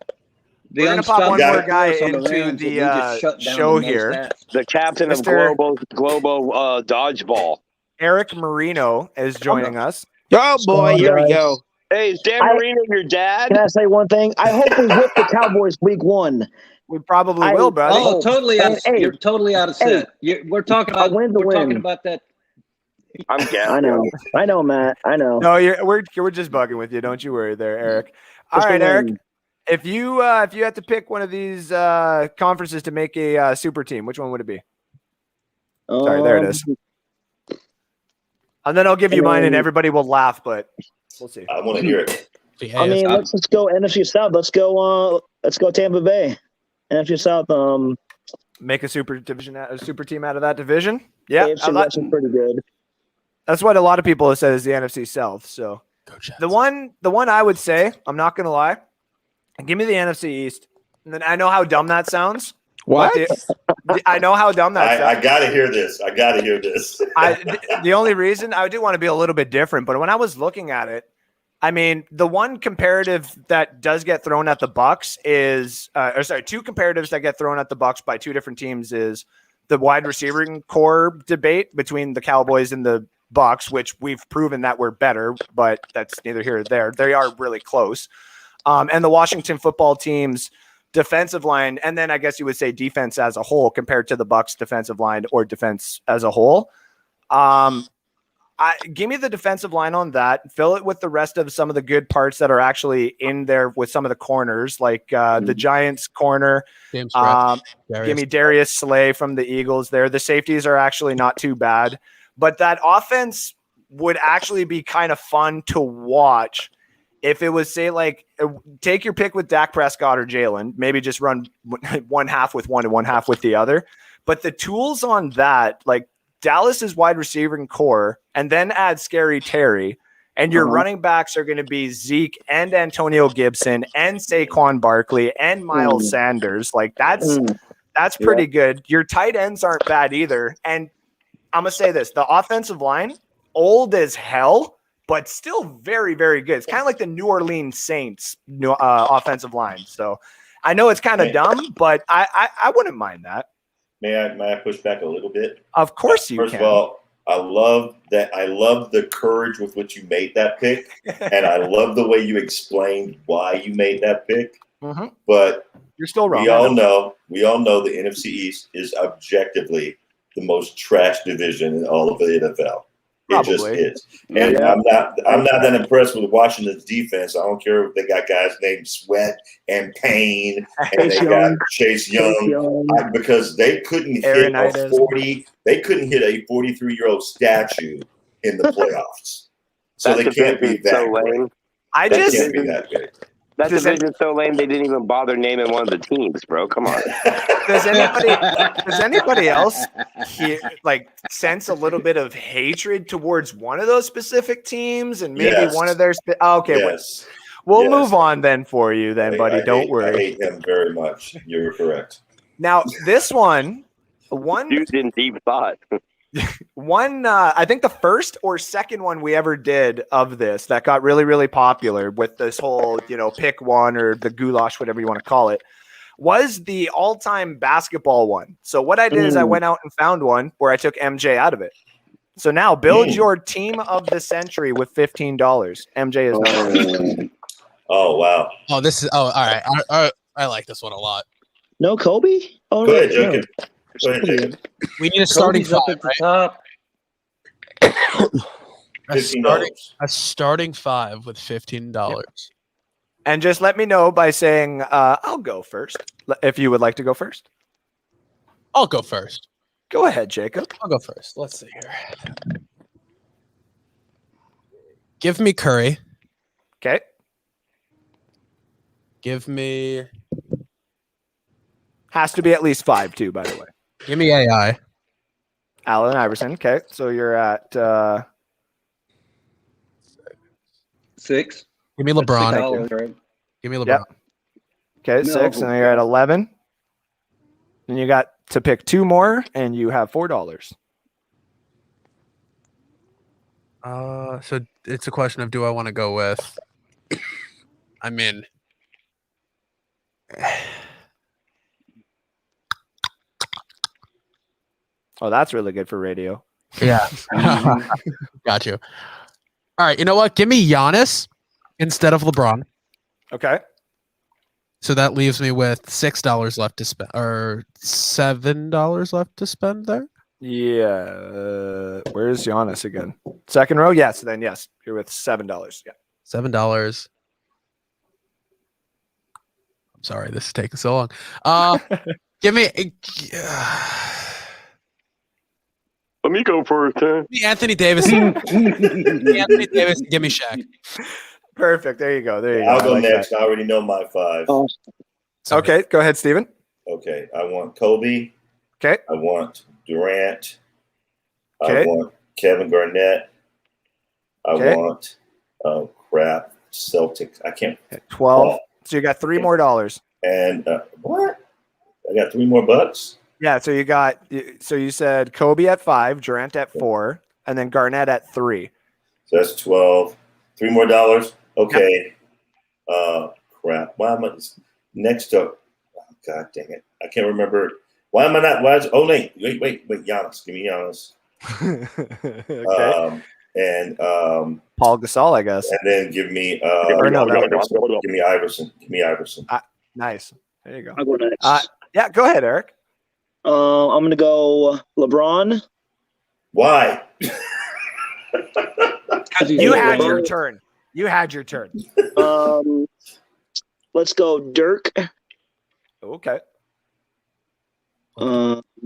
The We're gonna pop one more unstoppable guy force on into Rams, and the, we just shut down show the most here. stats. The captain of Mr. Globo Dodgeball. Eric Marino is joining us. Oh boy, here we go. Hey, is Dan Marino your dad? Can I say one thing? I hope we whip the Cowboys week 1. We probably will, buddy. Oh, totally out of, Hey, you're totally out of set. We're talking about win the we're talking win. about that. I'm gassing. I know, Matt. I know. No, we're just bugging with you. Don't you worry, there, Eric. All Just right, a Eric. win. If you had to pick one of these conferences to make a super team, which one would it be? Sorry, there it is. And then I'll give you mine, and everybody will laugh, but we'll see. I want to hear it. I mean, let's go NFC South. Let's go Tampa Bay. NFC South. Make a super team out of that division. Yeah, AFC West is pretty good. That's what a lot of people have said is the NFC South. So the one I would say, I'm not gonna lie, give me the NFC East. And then I know how dumb that sounds. What? I know how dumb that sounds. I got to hear this. The only reason I do want to be a little bit different, but when I was looking at it, I mean, the one comparative that does get thrown at the Bucs is, two comparatives that get thrown at the Bucs by two different teams is the wide receiving core debate between the Cowboys and the Bucs, which we've proven that we're better, but that's neither here nor there. They are really close. And the Washington football team's defensive line, and then I guess you would say defense as a whole compared to the Bucs defensive line or defense as a whole. Give me the defensive line on that. Fill it with the rest of some of the good parts that are actually in there with some of the corners, like the Giants corner. Give me Darius Slay from the Eagles there. The safeties are actually not too bad, but that offense would actually be kind of fun to watch if it was, say, like, take your pick with Dak Prescott or Jalen, maybe just run one half with one and one half with the other. But the tools on that, like Dallas's wide receiving core, and then add Scary Terry, and your running backs are going to be Zeke and Antonio Gibson and Saquon Barkley and Miles Sanders. Like that's pretty good. Your tight ends aren't bad either. And I'm going to say this, the offensive line, old as hell, but still very, very good. It's kind of like the New Orleans Saints offensive line. So I know it's kind of dumb, but I wouldn't mind that. May I push back a little bit? Of course you can. First of all, I love that. I love the courage with which you made that pick, and I love the way you explained why you made that pick. Mm-hmm. But you're still wrong. We all know the NFC East is objectively the most trash division in all of the NFL. It just is. And I'm not that impressed with Washington's defense. I don't care if they got guys named Sweat and Payne and they got Chase Young because they couldn't hit a 43-year-old statue in the playoffs. So they can't be that great. They can't be that good. That division's so lame they didn't even bother naming one of the teams, bro. Come on. Does anybody else sense a little bit of hatred towards one of those specific teams and maybe one of their we'll move on then for you then, buddy. Don't worry. I hate him very much. You're correct. Now, this one Dude's in deep thought. One, I think the first or second one we ever did of this that got really, really popular with this whole, pick one or the goulash, whatever you want to call it, was the all-time basketball one. So what I did is I went out and found one where I took MJ out of it. So now build your team of the century with $15. MJ is number. Oh, wow. Oh, this is. Oh, all right. I like this one a lot. No Kobe? Oh, Go no, ahead, no. Jacob. Go ahead, Jacob. We need a starting Kobe's up five, at the right? top. A starting five with $15. And just let me know by saying, I'll go first, if you would like to go first. I'll go first. Go ahead, Jacob. I'll go first. Let's see here. Give me Curry. Okay. Give me. Has to be at least 5, too, by the way. Give me AI. Allen Iverson. Okay. So you're at 6. Give me LeBron. $6, right? Give me LeBron. Yep. Okay, No, 6, and then you're at 11. Then you got to pick 2 more, and you have $4. So it's a question of do I want to go with? I mean, Oh, that's really good for radio. yeah. Got you. All right. You know what? Give me Giannis instead of LeBron. Okay. So that leaves me with $6 left to spend, or $7 left to spend there. Yeah. Where's Giannis again? Second row? Yes. Then yes. You're with $7. Yeah. $7. I'm sorry, this is taking so long. Give me. Let me go first. Give me Anthony Davis. Anthony Davis. Give me Shaq. Perfect. There you go. There you go. I'll I go like next. that. I already know my 5. Oh, Sorry. Okay. Go ahead, Steven. Okay. I want Kobe. Okay. I want Durant. Okay. I want Kevin Garnett. I Okay. want, Celtics. I can't. 12. Oh. So you got 3 more dollars. And what? I got 3 more bucks. Yeah. So you said Kobe at 5, Durant at 4, and then Garnett at 3. So that's 12. 3 more dollars. Okay. Crap. Why am I next up? Oh, God dang it. I can't remember. Why am I not? Wait. Giannis. Give me Giannis. Okay. And Paul Gasol, I guess. and then give me give me Iverson. Give me Iverson. Nice. There you go. I'll go next. Yeah. Go ahead, Eric. I'm going to go LeBron. Why? You had your turn. Let's go Dirk. Okay.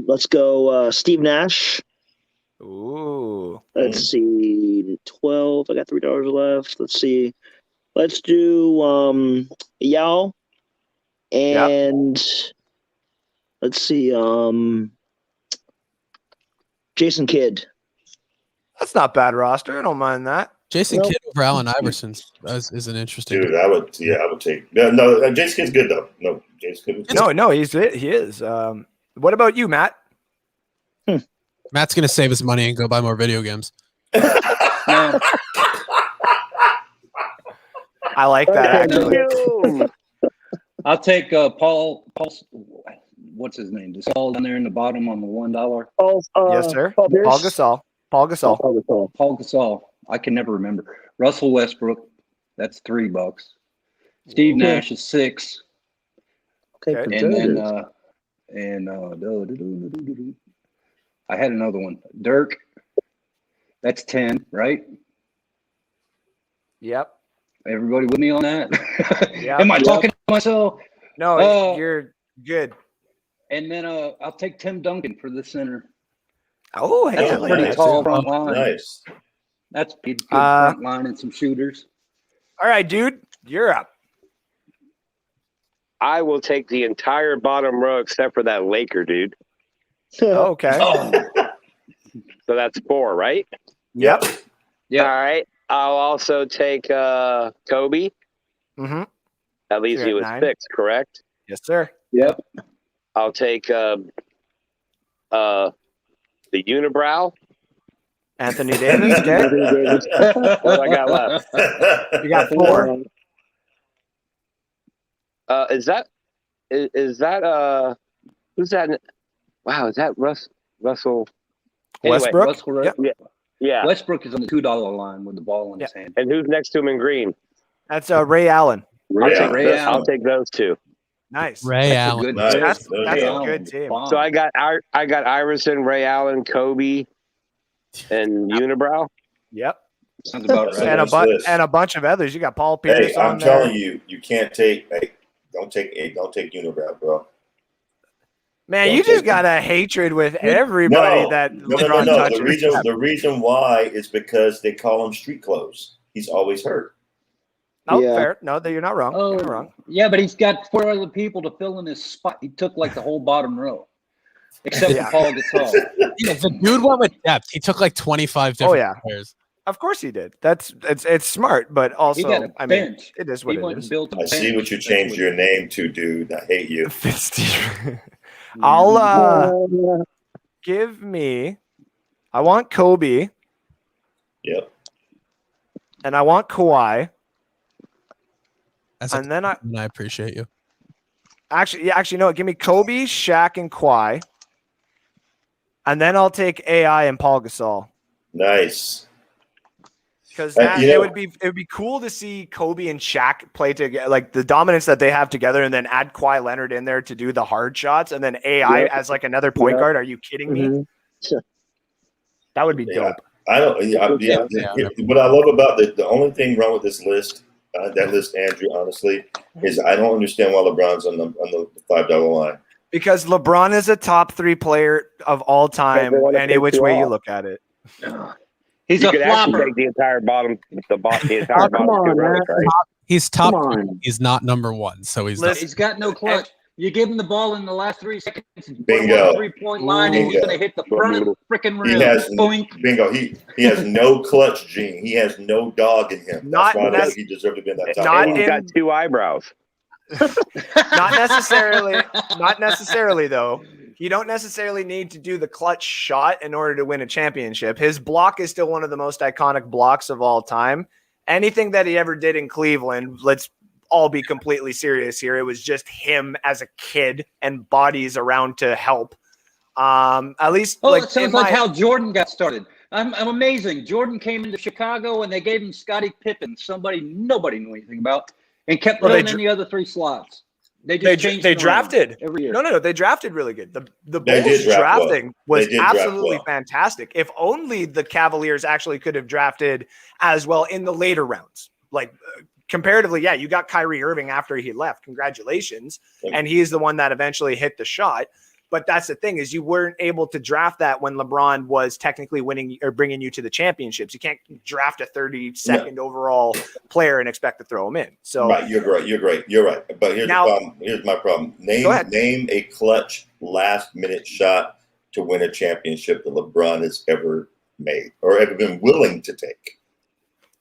Let's go Steve Nash. Ooh. Let's see, 12. I got $3 left. Let's see. Let's do Yao. And let's see, Jason Kidd. That's not bad roster. I don't mind that. Jason Kidd over Allen Iverson is an interesting. Dude, I would take. No, Jason Kidd's good though. No, Jason Kidd. No, he is. What about you, Matt? Matt's gonna save his money and go buy more video games. No. I like that actually. I'll take Paul. What's his name? Gasol down there in the bottom on the $1. Yes, sir. Paul Pierce? Paul Gasol. Paul Gasol. I can never remember. Russell Westbrook. That's $3. Steve Nash is 6. Okay. And then I had another one. Dirk. That's 10, right? Yep. Everybody with me on that? Yep. Am I talking to myself? No, you're good. And then I'll take Tim Duncan for the center. Oh, hey, That's I a like pretty that tall too. front line. Nice. That's good front line and some shooters. All right, dude, you're up. I will take the entire bottom row except for that Laker dude. Okay. So that's 4, right? Yep. Yeah. All right. I'll also take Kobe. Mm-hmm. At least You're he at was 9. 6, correct? Yes, sir. Yep. I'll take The unibrow. Anthony Davis. Okay. Anthony Davis. What do I got left? You got 4. Is that who's that? Wow, is that Russell? Anyway, Westbrook. Russell, Yep. Yeah. Westbrook is on the $2 line with the ball in his hand. And who's next to him in green? That's Ray Allen. Ray Allen. I'll take those two. Nice. Ray Allen. Good Nice. That's Ray a Allen good was team. bomb. So I got Iverson, Ray Allen, Kobe, and Unibrow. Yep. Sounds about right. And a bunch of others. You got Paul Pierce Hey, on I'm there. telling you, you can't take. Hey, don't take unibrow, bro. Man, Don't you just take got a hatred with everybody that LeBron No. touches. The reason why is because they call him street clothes. He's always hurt. No, Yeah. fair. No, you're not wrong. You're not wrong. Yeah, but he's got 4 other people to fill in his spot. He took like the whole bottom row, except Yeah. for Paul Gasol. Yeah, the dude went with depth. He took like 25 different yeah. players. Of course he did. It's smart, but He also, got a I mean, bench. it is He what it went and is. built a I bench. see what you changed your name to, dude. I hate you. I'll give me. I want Kobe Yep. and I want Kawhi, That's a and then I and I appreciate you. actually, no. Give me Kobe, Shaq, and Kawhi, and then I'll take AI and Paul Gasol. Nice. Because you know- it would be cool to see Kobe and Shaq play together, like the dominance that they have together, and then add Kawhi Leonard in there to do the hard shots, and then AI as like another point guard. Are you kidding me? That would be dope. I don't. Yeah. What I love about the only thing wrong with this list, that list, Andrew, honestly, is I don't understand why LeBron's on the $5 line. Because LeBron is a top 3 player of all time, They wanna any take which you way you off. look at it. He's You a could actually flopper. take the entire bottom, the entire come bottom on, two rows, man. right? He's top. Come on. He's not number 1, so he's not. He's got no clutch. You give him the ball in the last 3 seconds, and Bingo. 3-point line, and he's Bingo. going to hit the front of the freaking He rim. has Boink. bingo. He has no clutch gene. He has no dog in him. Not That's why nec- he deserved to be in that top. not And he's in- got 2 eyebrows. Not necessarily though. You don't necessarily need to do the clutch shot in order to win a championship. His block is still one of the most iconic blocks of all time. Anything that he ever did in Cleveland, let's all be completely serious here. It was just him as a kid and bodies around to help. At least It sounds like how Jordan got started. I'm amazing. Jordan came into Chicago and they gave him Scottie Pippen, nobody knew anything about, and kept filling in the other 3 slots. They changed they it around drafted every year. No, they drafted really good. The They Bulls did draft well. drafting was They did draft absolutely well. fantastic. If only the Cavaliers actually could have drafted as well in the later rounds. Like comparatively, yeah, you got Kyrie Irving after he left. Congratulations. And he's the one that eventually hit the shot. But that's the thing is you weren't able to draft that when LeBron was technically winning or bringing you to the championships. You can't draft a 32nd overall player and expect to throw him in. So Right, you're right. But here's the problem. Here's my problem. Name a clutch last minute shot to win a championship that LeBron has ever made or ever been willing to take.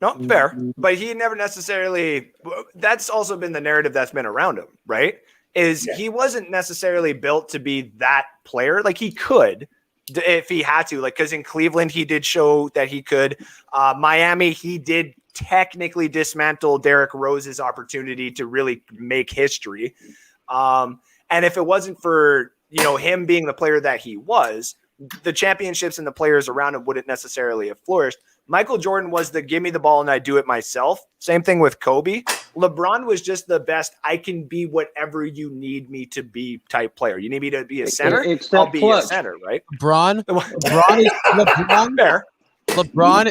No, fair. But he never necessarily – that's also been the narrative that's been around him, right? He wasn't necessarily built to be that player. Like he could if he had to. Like because in Cleveland, he did show that he could. Miami, he did technically dismantle Derrick Rose's opportunity to really make history. And if it wasn't for, him being the player that he was, the championships and the players around him wouldn't necessarily have flourished. Michael Jordan was the give me the ball and I do it myself. Same thing with Kobe. LeBron was just the best. I can be whatever you need me to be type player. You need me to be a center? I'll be a center, right? LeBron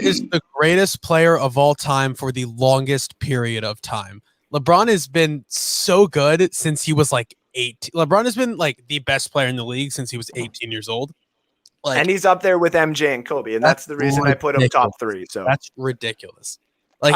is the greatest player of all time for the longest period of time. LeBron has been so good since he was like 8. LeBron has been like the best player in the league since he was 18 years old. And he's up there with MJ and Kobe, and that's the reason I put him top 3. So that's ridiculous. Like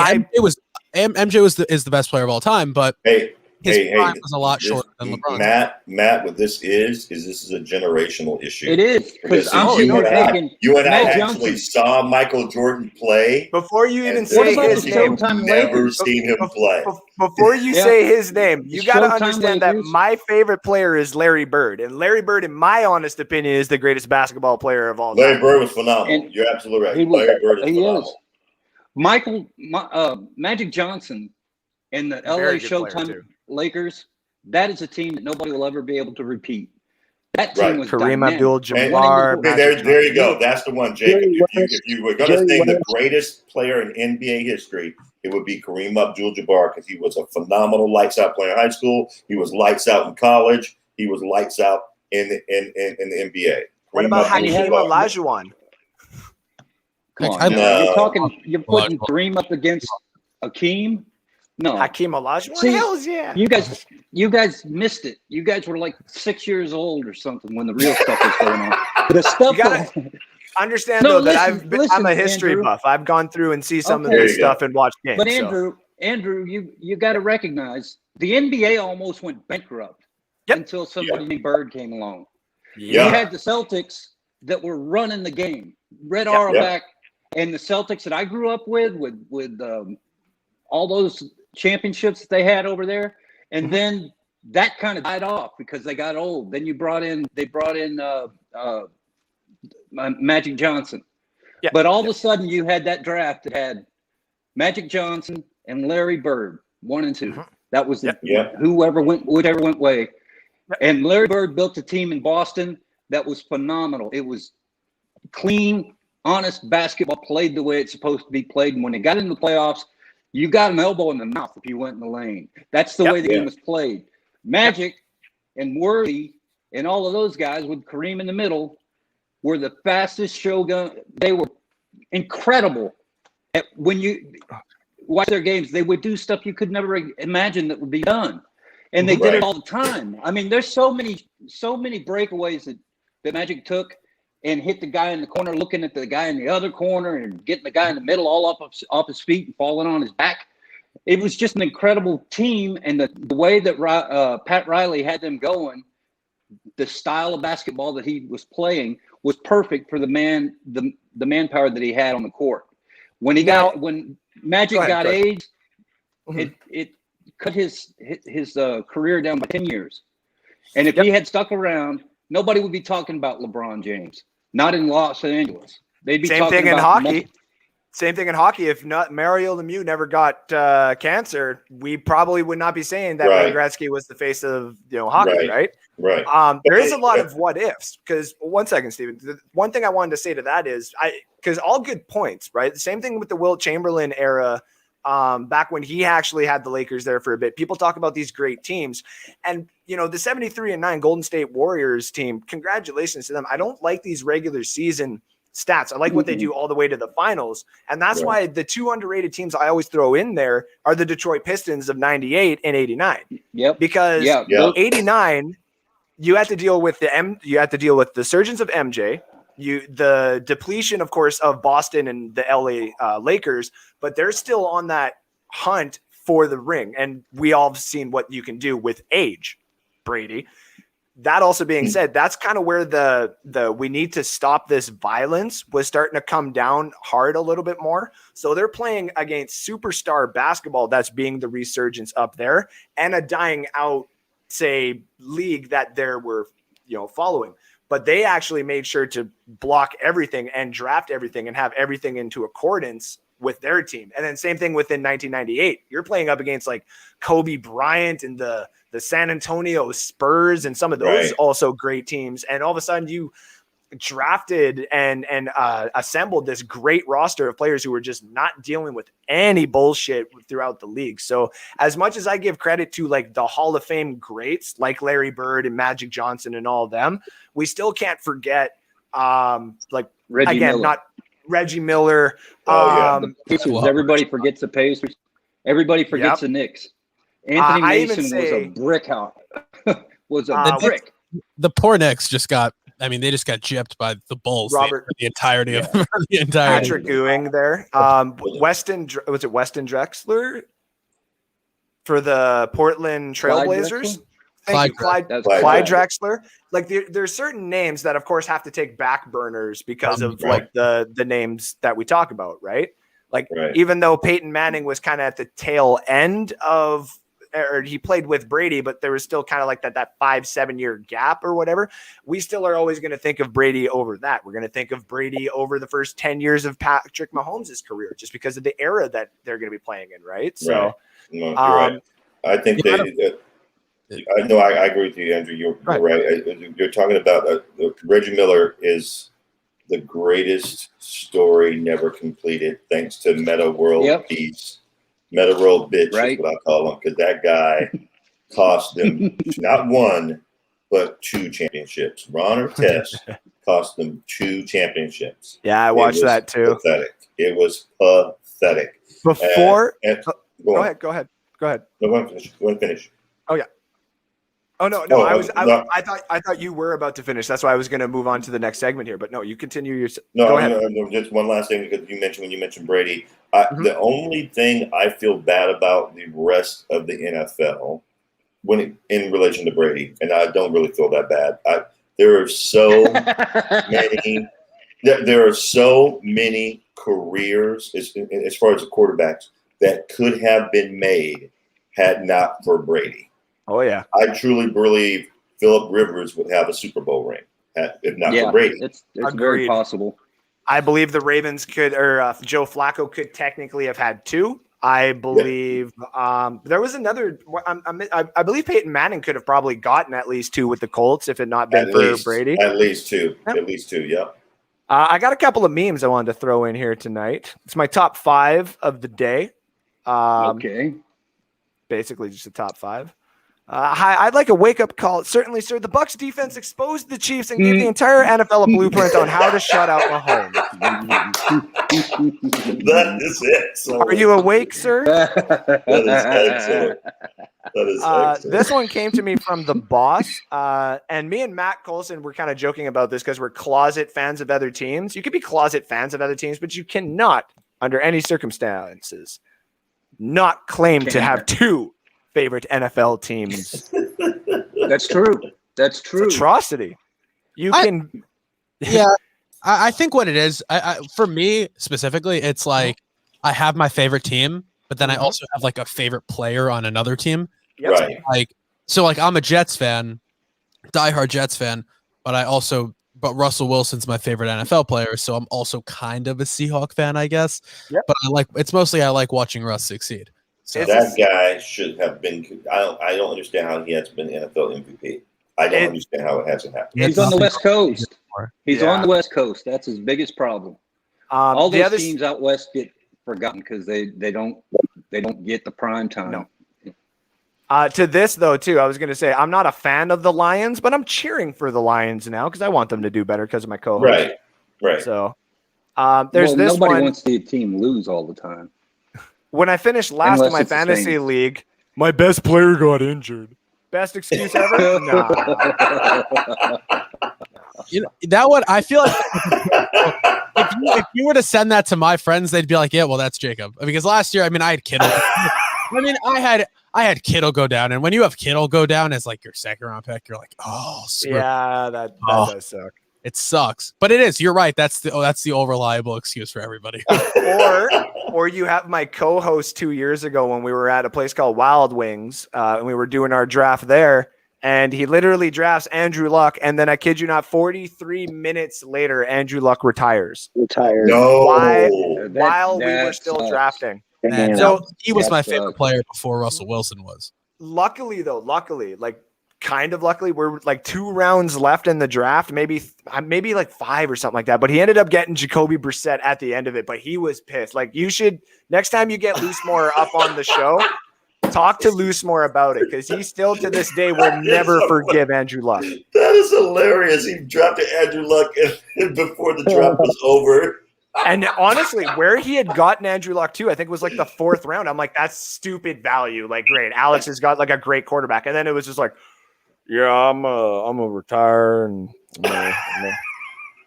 MJ is the best player of all time, but hey, His prime was a lot shorter than LeBron. Matt, what this is this is a generational issue. It is because you and I actually saw Michael Jordan play. Before you even say his name, never seen him play. Before you say his name, you got to understand that my favorite player is Larry Bird, and Larry Bird, in my honest opinion, is the greatest basketball player of all time. Larry Bird was phenomenal. You're absolutely right. Larry Bird is phenomenal. Magic Johnson and the LA Showtime Lakers, that is a team that nobody will ever be able to repeat. That team was Kareem Abdul-Jabbar. There you go. That's the one, Jacob. If you were going to think the greatest player in NBA history, it would be Kareem Abdul-Jabbar because he was a phenomenal lights out player in high school. He was lights out in college. He was lights out in the NBA. What about Hakeem Olajuwon? Come on, you're putting Kareem up against Hakeem? No. Hakeem Olajuwon? See, Hells yeah. You guys missed it. You guys were like 6 years old or something when the real stuff was going on. The stuff. You gotta understand that I'm a history buff. I've gone through and see some of this stuff and watched games. But Andrew, you got to recognize the NBA almost went bankrupt until somebody named Bird came along. Yeah. You had the Celtics that were running the game. Red Auerbach and the Celtics that I grew up with all those championships that they had over there, and then that kind of died off because they got old. Then they brought in Magic Johnson, but all of a sudden you had that draft that had Magic Johnson and Larry Bird 1 and 2. That was whoever went way, and Larry Bird built a team in Boston that was phenomenal. It was clean, honest basketball, played the way it's supposed to be played, and when they got into the playoffs, you got an elbow in the mouth if you went in the lane. That's the way the game was played. Magic and Worthy and all of those guys with Kareem in the middle were the fastest shogun. They were incredible. When you watch their games, they would do stuff you could never imagine that would be done. And they did it all the time. I mean, there's so many breakaways that Magic took and hit the guy in the corner, looking at the guy in the other corner and getting the guy in the middle all off his feet and falling on his back. It was just an incredible team. And the way that Pat Riley had them going, the style of basketball that he was playing was perfect for the manpower that he had on the court. When Magic got aged, it cut his career down by 10 years. And if he had stuck around, nobody would be talking about LeBron James. Not in Los Angeles. They'd be Same thing in hockey. Same thing in hockey. If not Mario Lemieux never got cancer, we probably would not be saying that Wayne Gretzky was the face of hockey, right? Right. There is a lot of what ifs. Because one second, Steven. The one thing I wanted to say to that is because all good points, right? The same thing with the Wilt Chamberlain era. Back when he actually had the Lakers there for a bit, people talk about these great teams, and the 73-9 Golden State Warriors team. Congratulations to them. I don't like these regular season stats. I like what they do all the way to the finals, and that's why the two underrated teams I always throw in there are the Detroit Pistons of 98 and 89. Because 89, you had to deal with the surgeons of MJ. The depletion, of course, of Boston and the LA Lakers, but they're still on that hunt for the ring. And we all have seen what you can do with age, Brady. That also being said, that's kind of where the we need to stop this violence was starting to come down hard a little bit more. So they're playing against superstar basketball that's being the resurgence up there and a dying out, say, league that they were following. But they actually made sure to block everything and draft everything and have everything into accordance with their team. And then same thing within 1998. You're playing up against like Kobe Bryant and the San Antonio Spurs and some of those also great teams. And all of a sudden you drafted and assembled this great roster of players who were just not dealing with any bullshit throughout the league. So as much as I give credit to like the Hall of Fame greats like Larry Bird and Magic Johnson and all of them, we still can't forget like Reggie Miller. Not Reggie Miller. The Pacers. Everybody forgets the Pacers. Everybody forgets the Knicks. Anthony Mason was a brick house. Brick. The poor Knicks just got gypped by the Bulls for the entirety of the entire Patrick Ewing there. Weston Drexler. for the Portland Clyde Trailblazers. Drexler? Thank you, Clyde. That's Clyde Drexler. Drexler. Like there's certain names that, of course, have to take back burners because of Right. like the names that we talk about, right? Like Right. even though Peyton Manning was kind of at the tail end of, or he played with Brady, but there was still kind of like that 5-7 year gap or whatever. We still are always going to think of Brady over that. We're going to think of Brady over the first 10 years of Patrick Mahomes' career, just because of the era that they're going to be playing in, right? So, Right. No, you're right. I think I agree with you, Andrew. You're right. You're talking about Reggie Miller is the greatest story never completed, thanks to Meta World Peace. Meta World Bitch is what I call him, because that guy cost them not one, but 2 championships. Ron Artest cost them 2 championships. Yeah, I watched that too. Pathetic. It was pathetic. Before, go ahead. No, go ahead, finish. Oh yeah. Oh no, I thought you were about to finish. That's why I was going to move on to the next segment here. But no, you continue your. Go ahead. No, just one last thing, because when you mentioned Brady, the only thing I feel bad about the rest of the NFL in relation to Brady, and I don't really feel that bad. There are so many. There are so many careers as far as the quarterbacks that could have been made had not for Brady. Oh yeah, I truly believe Phillip Rivers would have a Super Bowl ring if not for Brady. It's very possible. I believe the Ravens could, or Joe Flacco could technically have had 2. I believe there was another. I believe Peyton Manning could have probably gotten at least 2 with the Colts if it not been for Brady. At least 2. Yep. At least 2. Yeah. I got a couple of memes I wanted to throw in here tonight. It's my top 5 of the day. Okay. Basically, just the top 5. Hi, I'd like a wake-up call. Certainly, sir. The Bucs defense exposed the Chiefs and gave the entire NFL a blueprint on how to shut out Mahomes. That is excellent. Are you awake, sir? That is excellent. That is excellent. This one came to me from the boss, and me and Matt Colson were kind of joking about this because we're closet fans of other teams. You could be closet fans of other teams, but you cannot, under any circumstances, not claim to have 2 favorite NFL teams. That's true. That's true. It's atrocity. I think what it is, for me specifically, it's like I have my favorite team, but then I also have like a favorite player on another team. Yep. Right. So I'm a Jets fan, diehard Jets fan, but Russell Wilson's my favorite NFL player, so I'm also kind of a Seahawk fan, I guess. Yep. But I like watching Russ succeed. So that guy should have been. I don't understand how he has been NFL MVP. I don't understand how it hasn't happened. He's on the West Coast. He's on the West Coast. That's his biggest problem. All those teams out west get forgotten because they don't get the prime time. No. To this though, too, I was going to say I'm not a fan of the Lions, but I'm cheering for the Lions now because I want them to do better because of my co-host. Right. So there's this nobody one. wants to see a team lose all the time. When I finished last in my fantasy league, my best player got injured. Best excuse ever? Nah. That one, I feel like if you were to send that to my friends, they'd be like, "Yeah, well, that's Jacob." Because last year, I had Kittle. I had Kittle go down, and when you have Kittle go down as like your second round pick, you're like, "Oh, yeah, that does suck." It sucks, but it is. You're right. That's the all reliable excuse for everybody. Or you have my co-host 2 years ago when we were at a place called Wild Wings, and we were doing our draft there, and he literally drafts Andrew Luck, and then I kid you not, 43 minutes later, Andrew Luck retires. No, while we were still drafting. And so he was my favorite player before Russell Wilson was. Luckily, we're like 2 rounds left in the draft, maybe like 5 or something like that. But he ended up getting Jacoby Brissett at the end of it. But he was pissed. Like, you should, next time you get Loosemore up on the show, talk to Loosemore about it, because he still to this day will never forgive Andrew Luck. That is hilarious. He drafted Andrew Luck before the draft was over. And honestly, where he had gotten Andrew Luck too, I think it was like the 4th round. I'm like, that's stupid value. Like, great, Alex has got like a great quarterback. And then it was just like, yeah, I'm gonna retire and I'm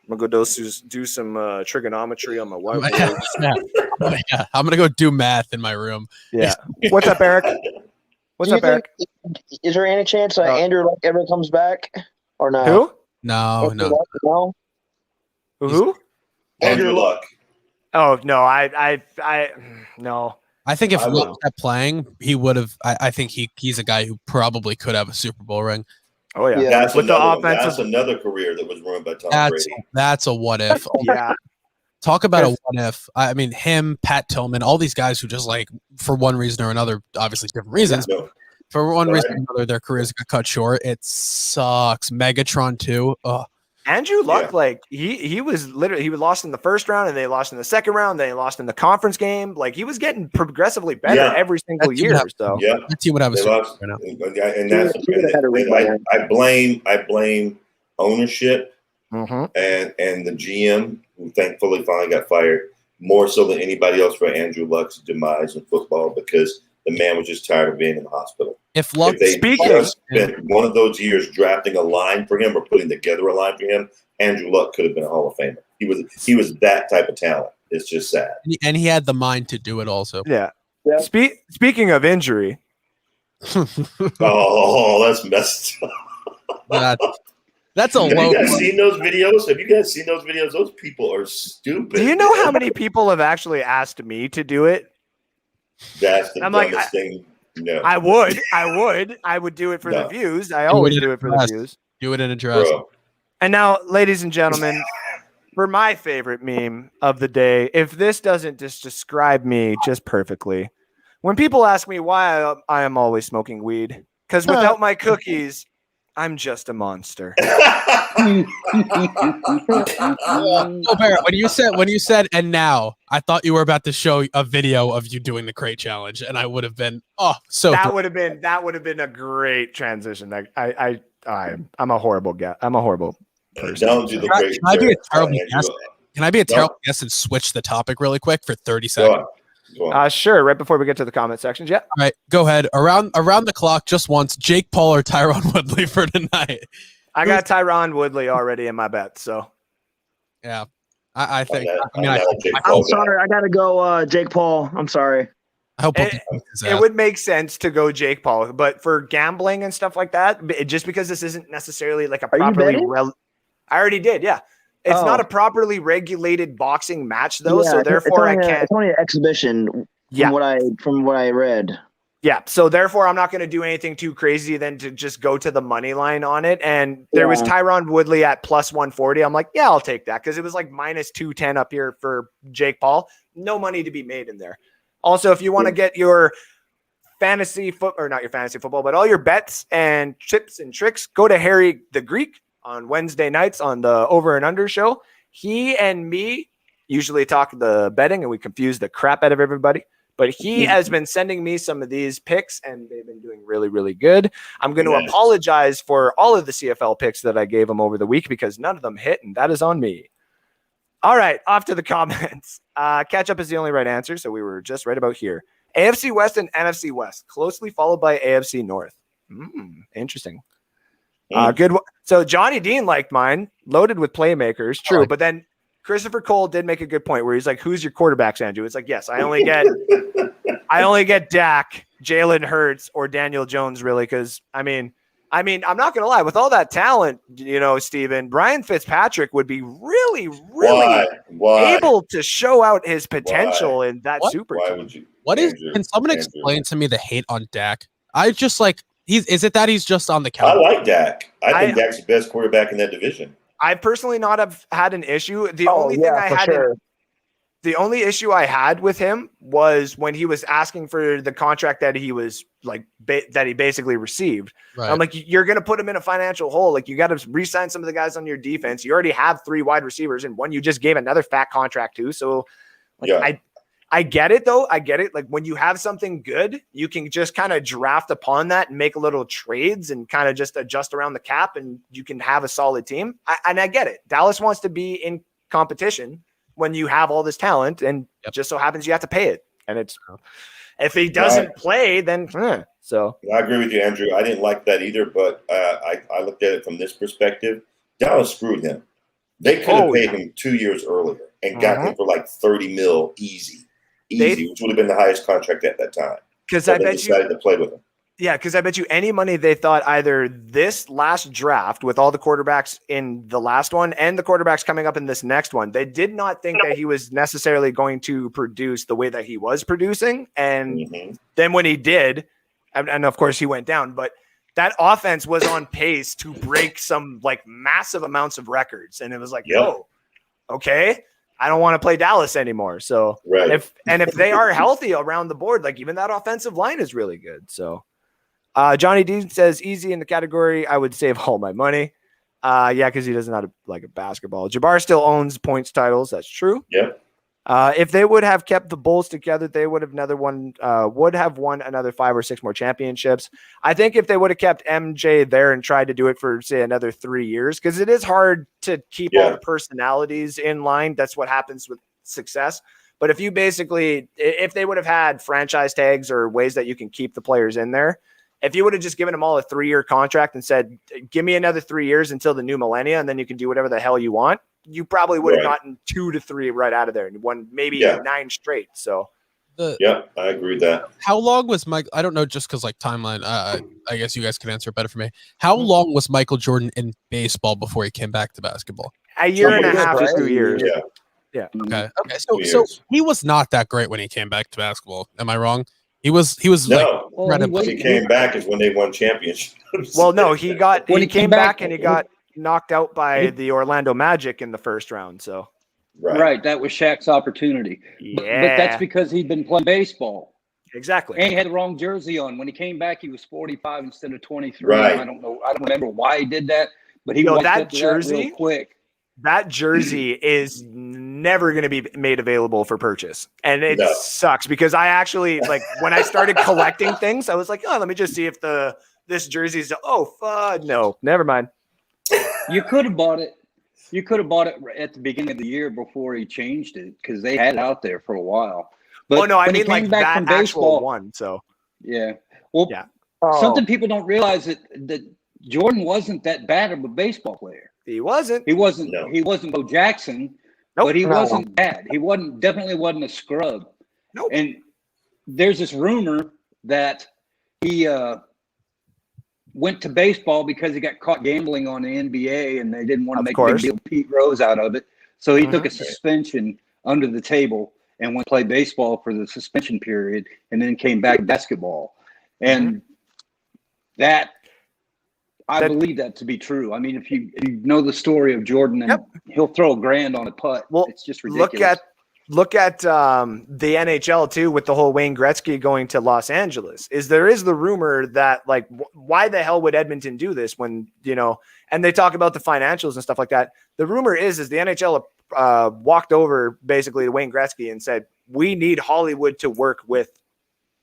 gonna go do some trigonometry on my whiteboard. Yeah, I'm gonna go do math in my room. Yeah. What's up, Eric? What's Do you up, Eric? think, is there any chance Andrew Luck ever comes back or no? Who? No. No. Who? Andrew Luck. Oh no, I no. I think if I Luck will. kept playing, he would have. I think he's a guy who probably could have a Super Bowl ring. Oh yeah. Yeah. That's With the another one. offensive- That's another career that was ruined by Tom That's Brady. that's a what if. Yeah. Talk about a what if. I mean, him, Pat Tillman, all these guys who just like for one reason or another, obviously different reasons. No. For one Right. reason or another, their careers got cut short. It sucks. Megatron too. Ugh. Andrew Luck, Yeah. like he was literally he was lost in the first round and they lost in the second round. They lost in the conference game. Like he was getting progressively better Yeah. every single That team year. have- So Yeah. That team would have a They Super lost, Bowl right now. and that's He would've had a ring by then. I blame ownership and the GM, who thankfully finally got fired, more so than anybody else for Andrew Luck's demise in football, because the man was just tired of being in the hospital. If Luck, If they Speaking- just spent one of those years drafting a line for him or putting together a line for him, Andrew Luck could have been a Hall of Famer. He was that type of talent. It's just sad. and he had the mind to do it also. yeah. Yeah. Speaking of injury, Oh, that's messed up. That's a Have low. you guys seen those videos? Have you guys seen those videos? Those people are stupid. do you know man. how many people have actually asked me to do it? That's the I'm like, dumbest thing. No, I would do it for the No. views. I always it do it for the fast. views. Do it in a dress. bro. And now, ladies and gentlemen, for my favorite meme of the day, if this doesn't just describe me just perfectly, when people ask me why I am always smoking weed, because without my cookies, I'm just a monster. Oh, Barrett, when you said and now, I thought you were about to show a video of you doing the crate challenge, and I would have been so. that would have been a great transition. I'm a horrible guy. I'm a horrible person. Don't do the Can I- crazy can I be a shit. terrible Andrew, guest? Can I be a terrible guest and switch the topic really quick for 30 Go seconds? on. Go on. Sure. Right before we get to the comment sections. Yeah. All right, go ahead. Around the clock, just once. Jake Paul or Tyron Woodley for tonight? I got Tyron Woodley already in my bet. So Yeah, I think. I'm not a Jake I'm Paul guy. sorry. I got to go Jake Paul. I'm sorry. I hope it would make sense to go Jake Paul, but for gambling and stuff like that, just because this isn't necessarily like a Are you properly betting? I already did. Yeah. It's Oh. not a properly regulated boxing match though. Yeah, So it's therefore only I can't. It's only an exhibition. Yeah. From what I read. Yeah. So therefore I'm not going to do anything too crazy than to just go to the money line on it. And there was Yeah. Tyron Woodley at plus 140. I'm like, yeah, I'll take that. Cause it was like minus 210 up here for Jake Paul. No money to be made in there. Also, if you want to get your fantasy not your fantasy football, but all your bets and tips and tricks, go to Harry the Greek on Wednesday nights on the Over and Under show. He and me usually talk the betting and we confuse the crap out of everybody. But he has been sending me some of these picks and they've been doing really, really good. I'm going to Nice. apologize for all of the CFL picks that I gave him over the week because none of them hit, and that is on me. All right, off to the comments. Catch up is the only right answer, so we were just right about here. AFC West and NFC West, closely followed by AFC North. Interesting. Good. So Johnny Dean liked mine, loaded with playmakers. True, but then Christopher Cole did make a good point where he's like, "Who's your quarterbacks, Andrew?" It's like, yes, I only get Dak, Jalen Hurts, or Daniel Jones, really, because I mean, I'm not gonna lie, with all that talent, Steven, Brian Fitzpatrick would be really Why? able to show out his potential in that super Why team. would you? What is? Andrew, Can someone Andrew. explain to me the hate on Dak? I just like is it that he's just on the I couch? like Dak. I think Dak's the best quarterback in that division. I personally not have had an issue. The Oh, only thing yeah, I for had sure. the only issue I had with him was when he was asking for the contract that he was like that he basically received. Right. I'm like, you're going to put him in a financial hole. Like, you got to re-sign some of the guys on your defense. You already have 3 wide receivers, and one you just gave another fat contract to. So, like, Yeah. I get it though. I get it. Like, when you have something good, you can just kind of draft upon that and make little trades and kind of just adjust around the cap, and you can have a solid team. And I get it. Dallas wants to be in competition when you have all this talent, and just so happens you have to pay it. And it's if he doesn't play, then so. I agree with you, Andrew. I didn't like that either, but I looked at it from this perspective. Dallas screwed him. They could have paid him 2 years earlier and got him for like 30 mil easy, which would have been the highest contract at that time. Because So I they bet decided to play with him. Yeah, because I bet you any money they thought either this last draft with all the quarterbacks in the last one and the quarterbacks coming up in this next one, they did not think that he was necessarily going to produce the way that he was producing. And then when he did, and of course he went down, but that offense was on pace to break some like massive amounts of records. And it was like, oh, okay, I don't want to play Dallas anymore. So if they are healthy around the board, like even that offensive line is really good. So Johnny D says easy in the category. I would save all my money. Yeah, because he doesn't know how to like a basketball. Jabbar still owns points titles. That's true. Yep. If they would have kept the Bulls together, they would have won another 5 or 6 more championships. I think if they would have kept MJ there and tried to do it for say another 3 years, because it is hard to keep all the personalities in line. That's what happens with success. But if they would have had franchise tags or ways that you can keep the players in there, if you would have just given them all a 3-year contract and said, give me another 3 years until the new millennia, and then you can do whatever the hell you want, you probably would have gotten 2 to 3 right out of there and won maybe 9 straight. So, I agree with that. How long was Mike? I don't know, just because like timeline. I guess you guys can answer it better for me. How long was Michael Jordan in baseball before he came back to basketball? A year and a half to 2 years. Yeah. Okay. So he was not that great when he came back to basketball. Am I wrong? He was no. When he came back is when they won championships. Well, no, he came back and he got knocked out by the Orlando Magic in the first round. So right, that was Shaq's opportunity. Yeah, but that's because he'd been playing baseball. Exactly. And he had the wrong jersey on. When he came back, he was 45 instead of 23. Right. I don't remember why he did that, but he walked up to that real quick. That jersey is never going to be made available for purchase. And it sucks because I actually, like, when I started collecting things, I was like, oh, let me just see if this jersey is, no, never mind. You could have bought it. You could have bought it at the beginning of the year before he changed it because they had it out there for a while. But I mean like that actual one. So yeah. Well, something people don't realize that Jordan wasn't that bad of a baseball player. He wasn't. He wasn't Bo Jackson, but he wasn't bad. He definitely wasn't a scrub. Nope. And there's this rumor that he went to baseball because he got caught gambling on the NBA and they didn't want to make a big deal Pete Rose out of it. So he took a suspension under the table and went to play baseball for the suspension period and then came back to basketball. And I believe that to be true. I mean, if you know the story of Jordan, and he'll throw $1,000 on a putt. Well, it's just ridiculous. Look at the NHL too, with the whole Wayne Gretzky going to Los Angeles. There is the rumor that like, why the hell would Edmonton do this when and they talk about the financials and stuff like that. The rumor is the NHL walked over basically to Wayne Gretzky and said, we need Hollywood to work with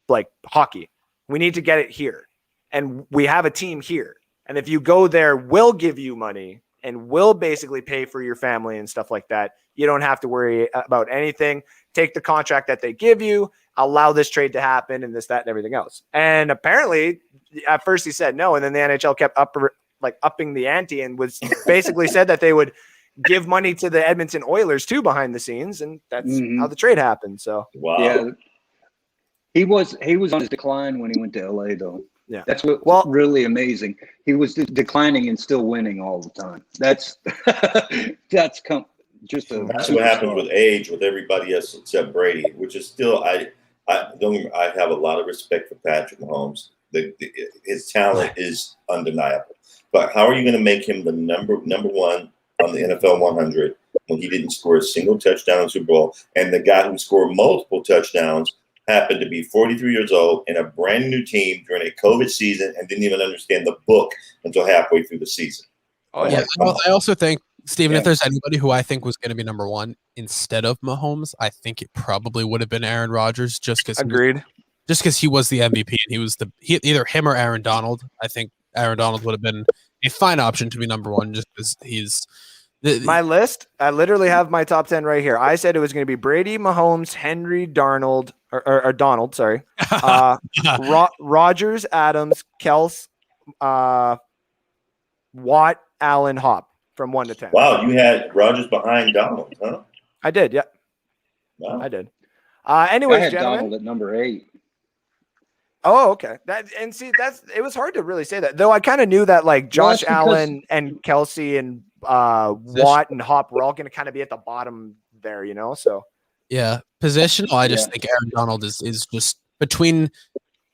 like hockey. We need to get it here, and we have a team here. And if you go there, we'll give you money and we'll basically pay for your family and stuff like that. You don't have to worry about anything. Take the contract that they give you, allow this trade to happen and this, that, and everything else. And apparently at first he said no. And then the NHL kept upping the ante and was basically said that they would give money to the Edmonton Oilers too behind the scenes. And that's how the trade happened. So, wow. Yeah, he was on his decline when he went to LA though. Yeah, that's what really amazing. He was declining and still winning all the time. That's that's what happens with age with everybody else except Brady, which is still I have a lot of respect for Patrick Mahomes. His talent is undeniable, but how are you going to make him the number one on the NFL 100 when he didn't score a single touchdown in the Super Bowl, and the guy who scored multiple touchdowns happened to be 43 years old in a brand new team during a COVID season and didn't even understand the book until halfway through the season. Oh yeah. I also think, Steven, if there's anybody who I think was going to be number one instead of Mahomes, I think it probably would have been Aaron Rodgers just because he was the MVP and he was either him or Aaron Donald. I think Aaron Donald would have been a fine option to be number one just because he's my list. I literally have my top 10 right here. I said it was going to be Brady, Mahomes, Henry, Darnold, or Donald, sorry. Rodgers, Adams, Kels, Watt, Allen, Hop from 1 to 10. Wow, you had Rodgers behind Donald, huh? I did, yeah. Wow. I did. Anyways, I had gentlemen. Donald at number 8. Oh, okay. It was hard to really say that, though. I kind of knew that like Josh because- Allen and Kelsey and Watt and Hop were all going to kind of be at the bottom there, So Yeah, positional. I just think Aaron Donald is just between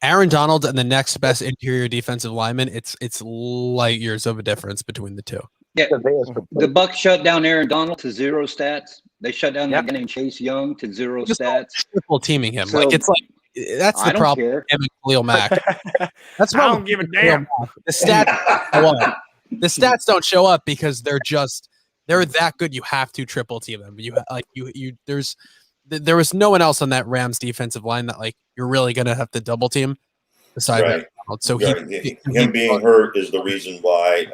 Aaron Donald and the next best interior defensive lineman. It's light years of a difference between the two. Yeah, the Bucs shut down Aaron Donald to 0 stats. They shut down that guy named Chase Young to 0 stats. Triple teaming him, So, that's the I don't problem. care. Him and Khalil Mack. That's I don't give a damn. The stats don't show up because they're that good. You have to triple team them. There was no one else on that Rams defensive line that like you're really gonna have to double team besides Right. Donald. So him being hurt is the reason why.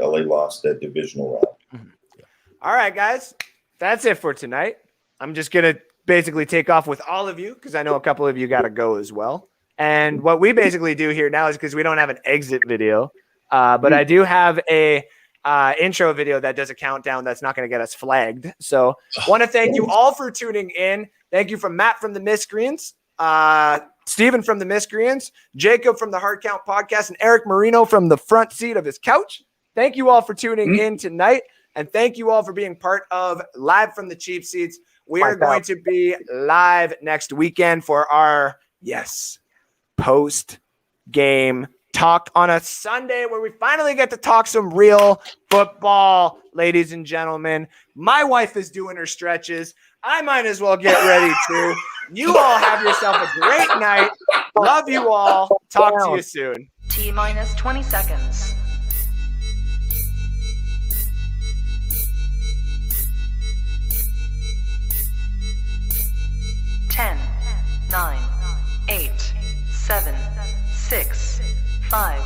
LA lost that divisional round. All right, guys, that's it for tonight. I'm just going to basically take off with all of you because I know a couple of you got to go as well. And what we basically do here now is because we don't have an exit video, but I do have a intro video that does a countdown that's not going to get us flagged. So want to thank you all for tuning in. Thank you from Matt from the Miscreants, Steven from the Miscreants, Jacob from the Hard Count Podcast, and Eric Marino from the front seat of his couch. Thank you all for tuning in tonight. And thank you all for being part of Live from the Cheap Seats. We are going to be live next weekend for our, post-game talk on a Sunday where we finally get to talk some real football, ladies and gentlemen. My wife is doing her stretches. I might as well get ready too. You all have yourself a great night. Love you all. Talk to you soon. T-minus 20 seconds. 10, 9, 8, 7, 6, 5,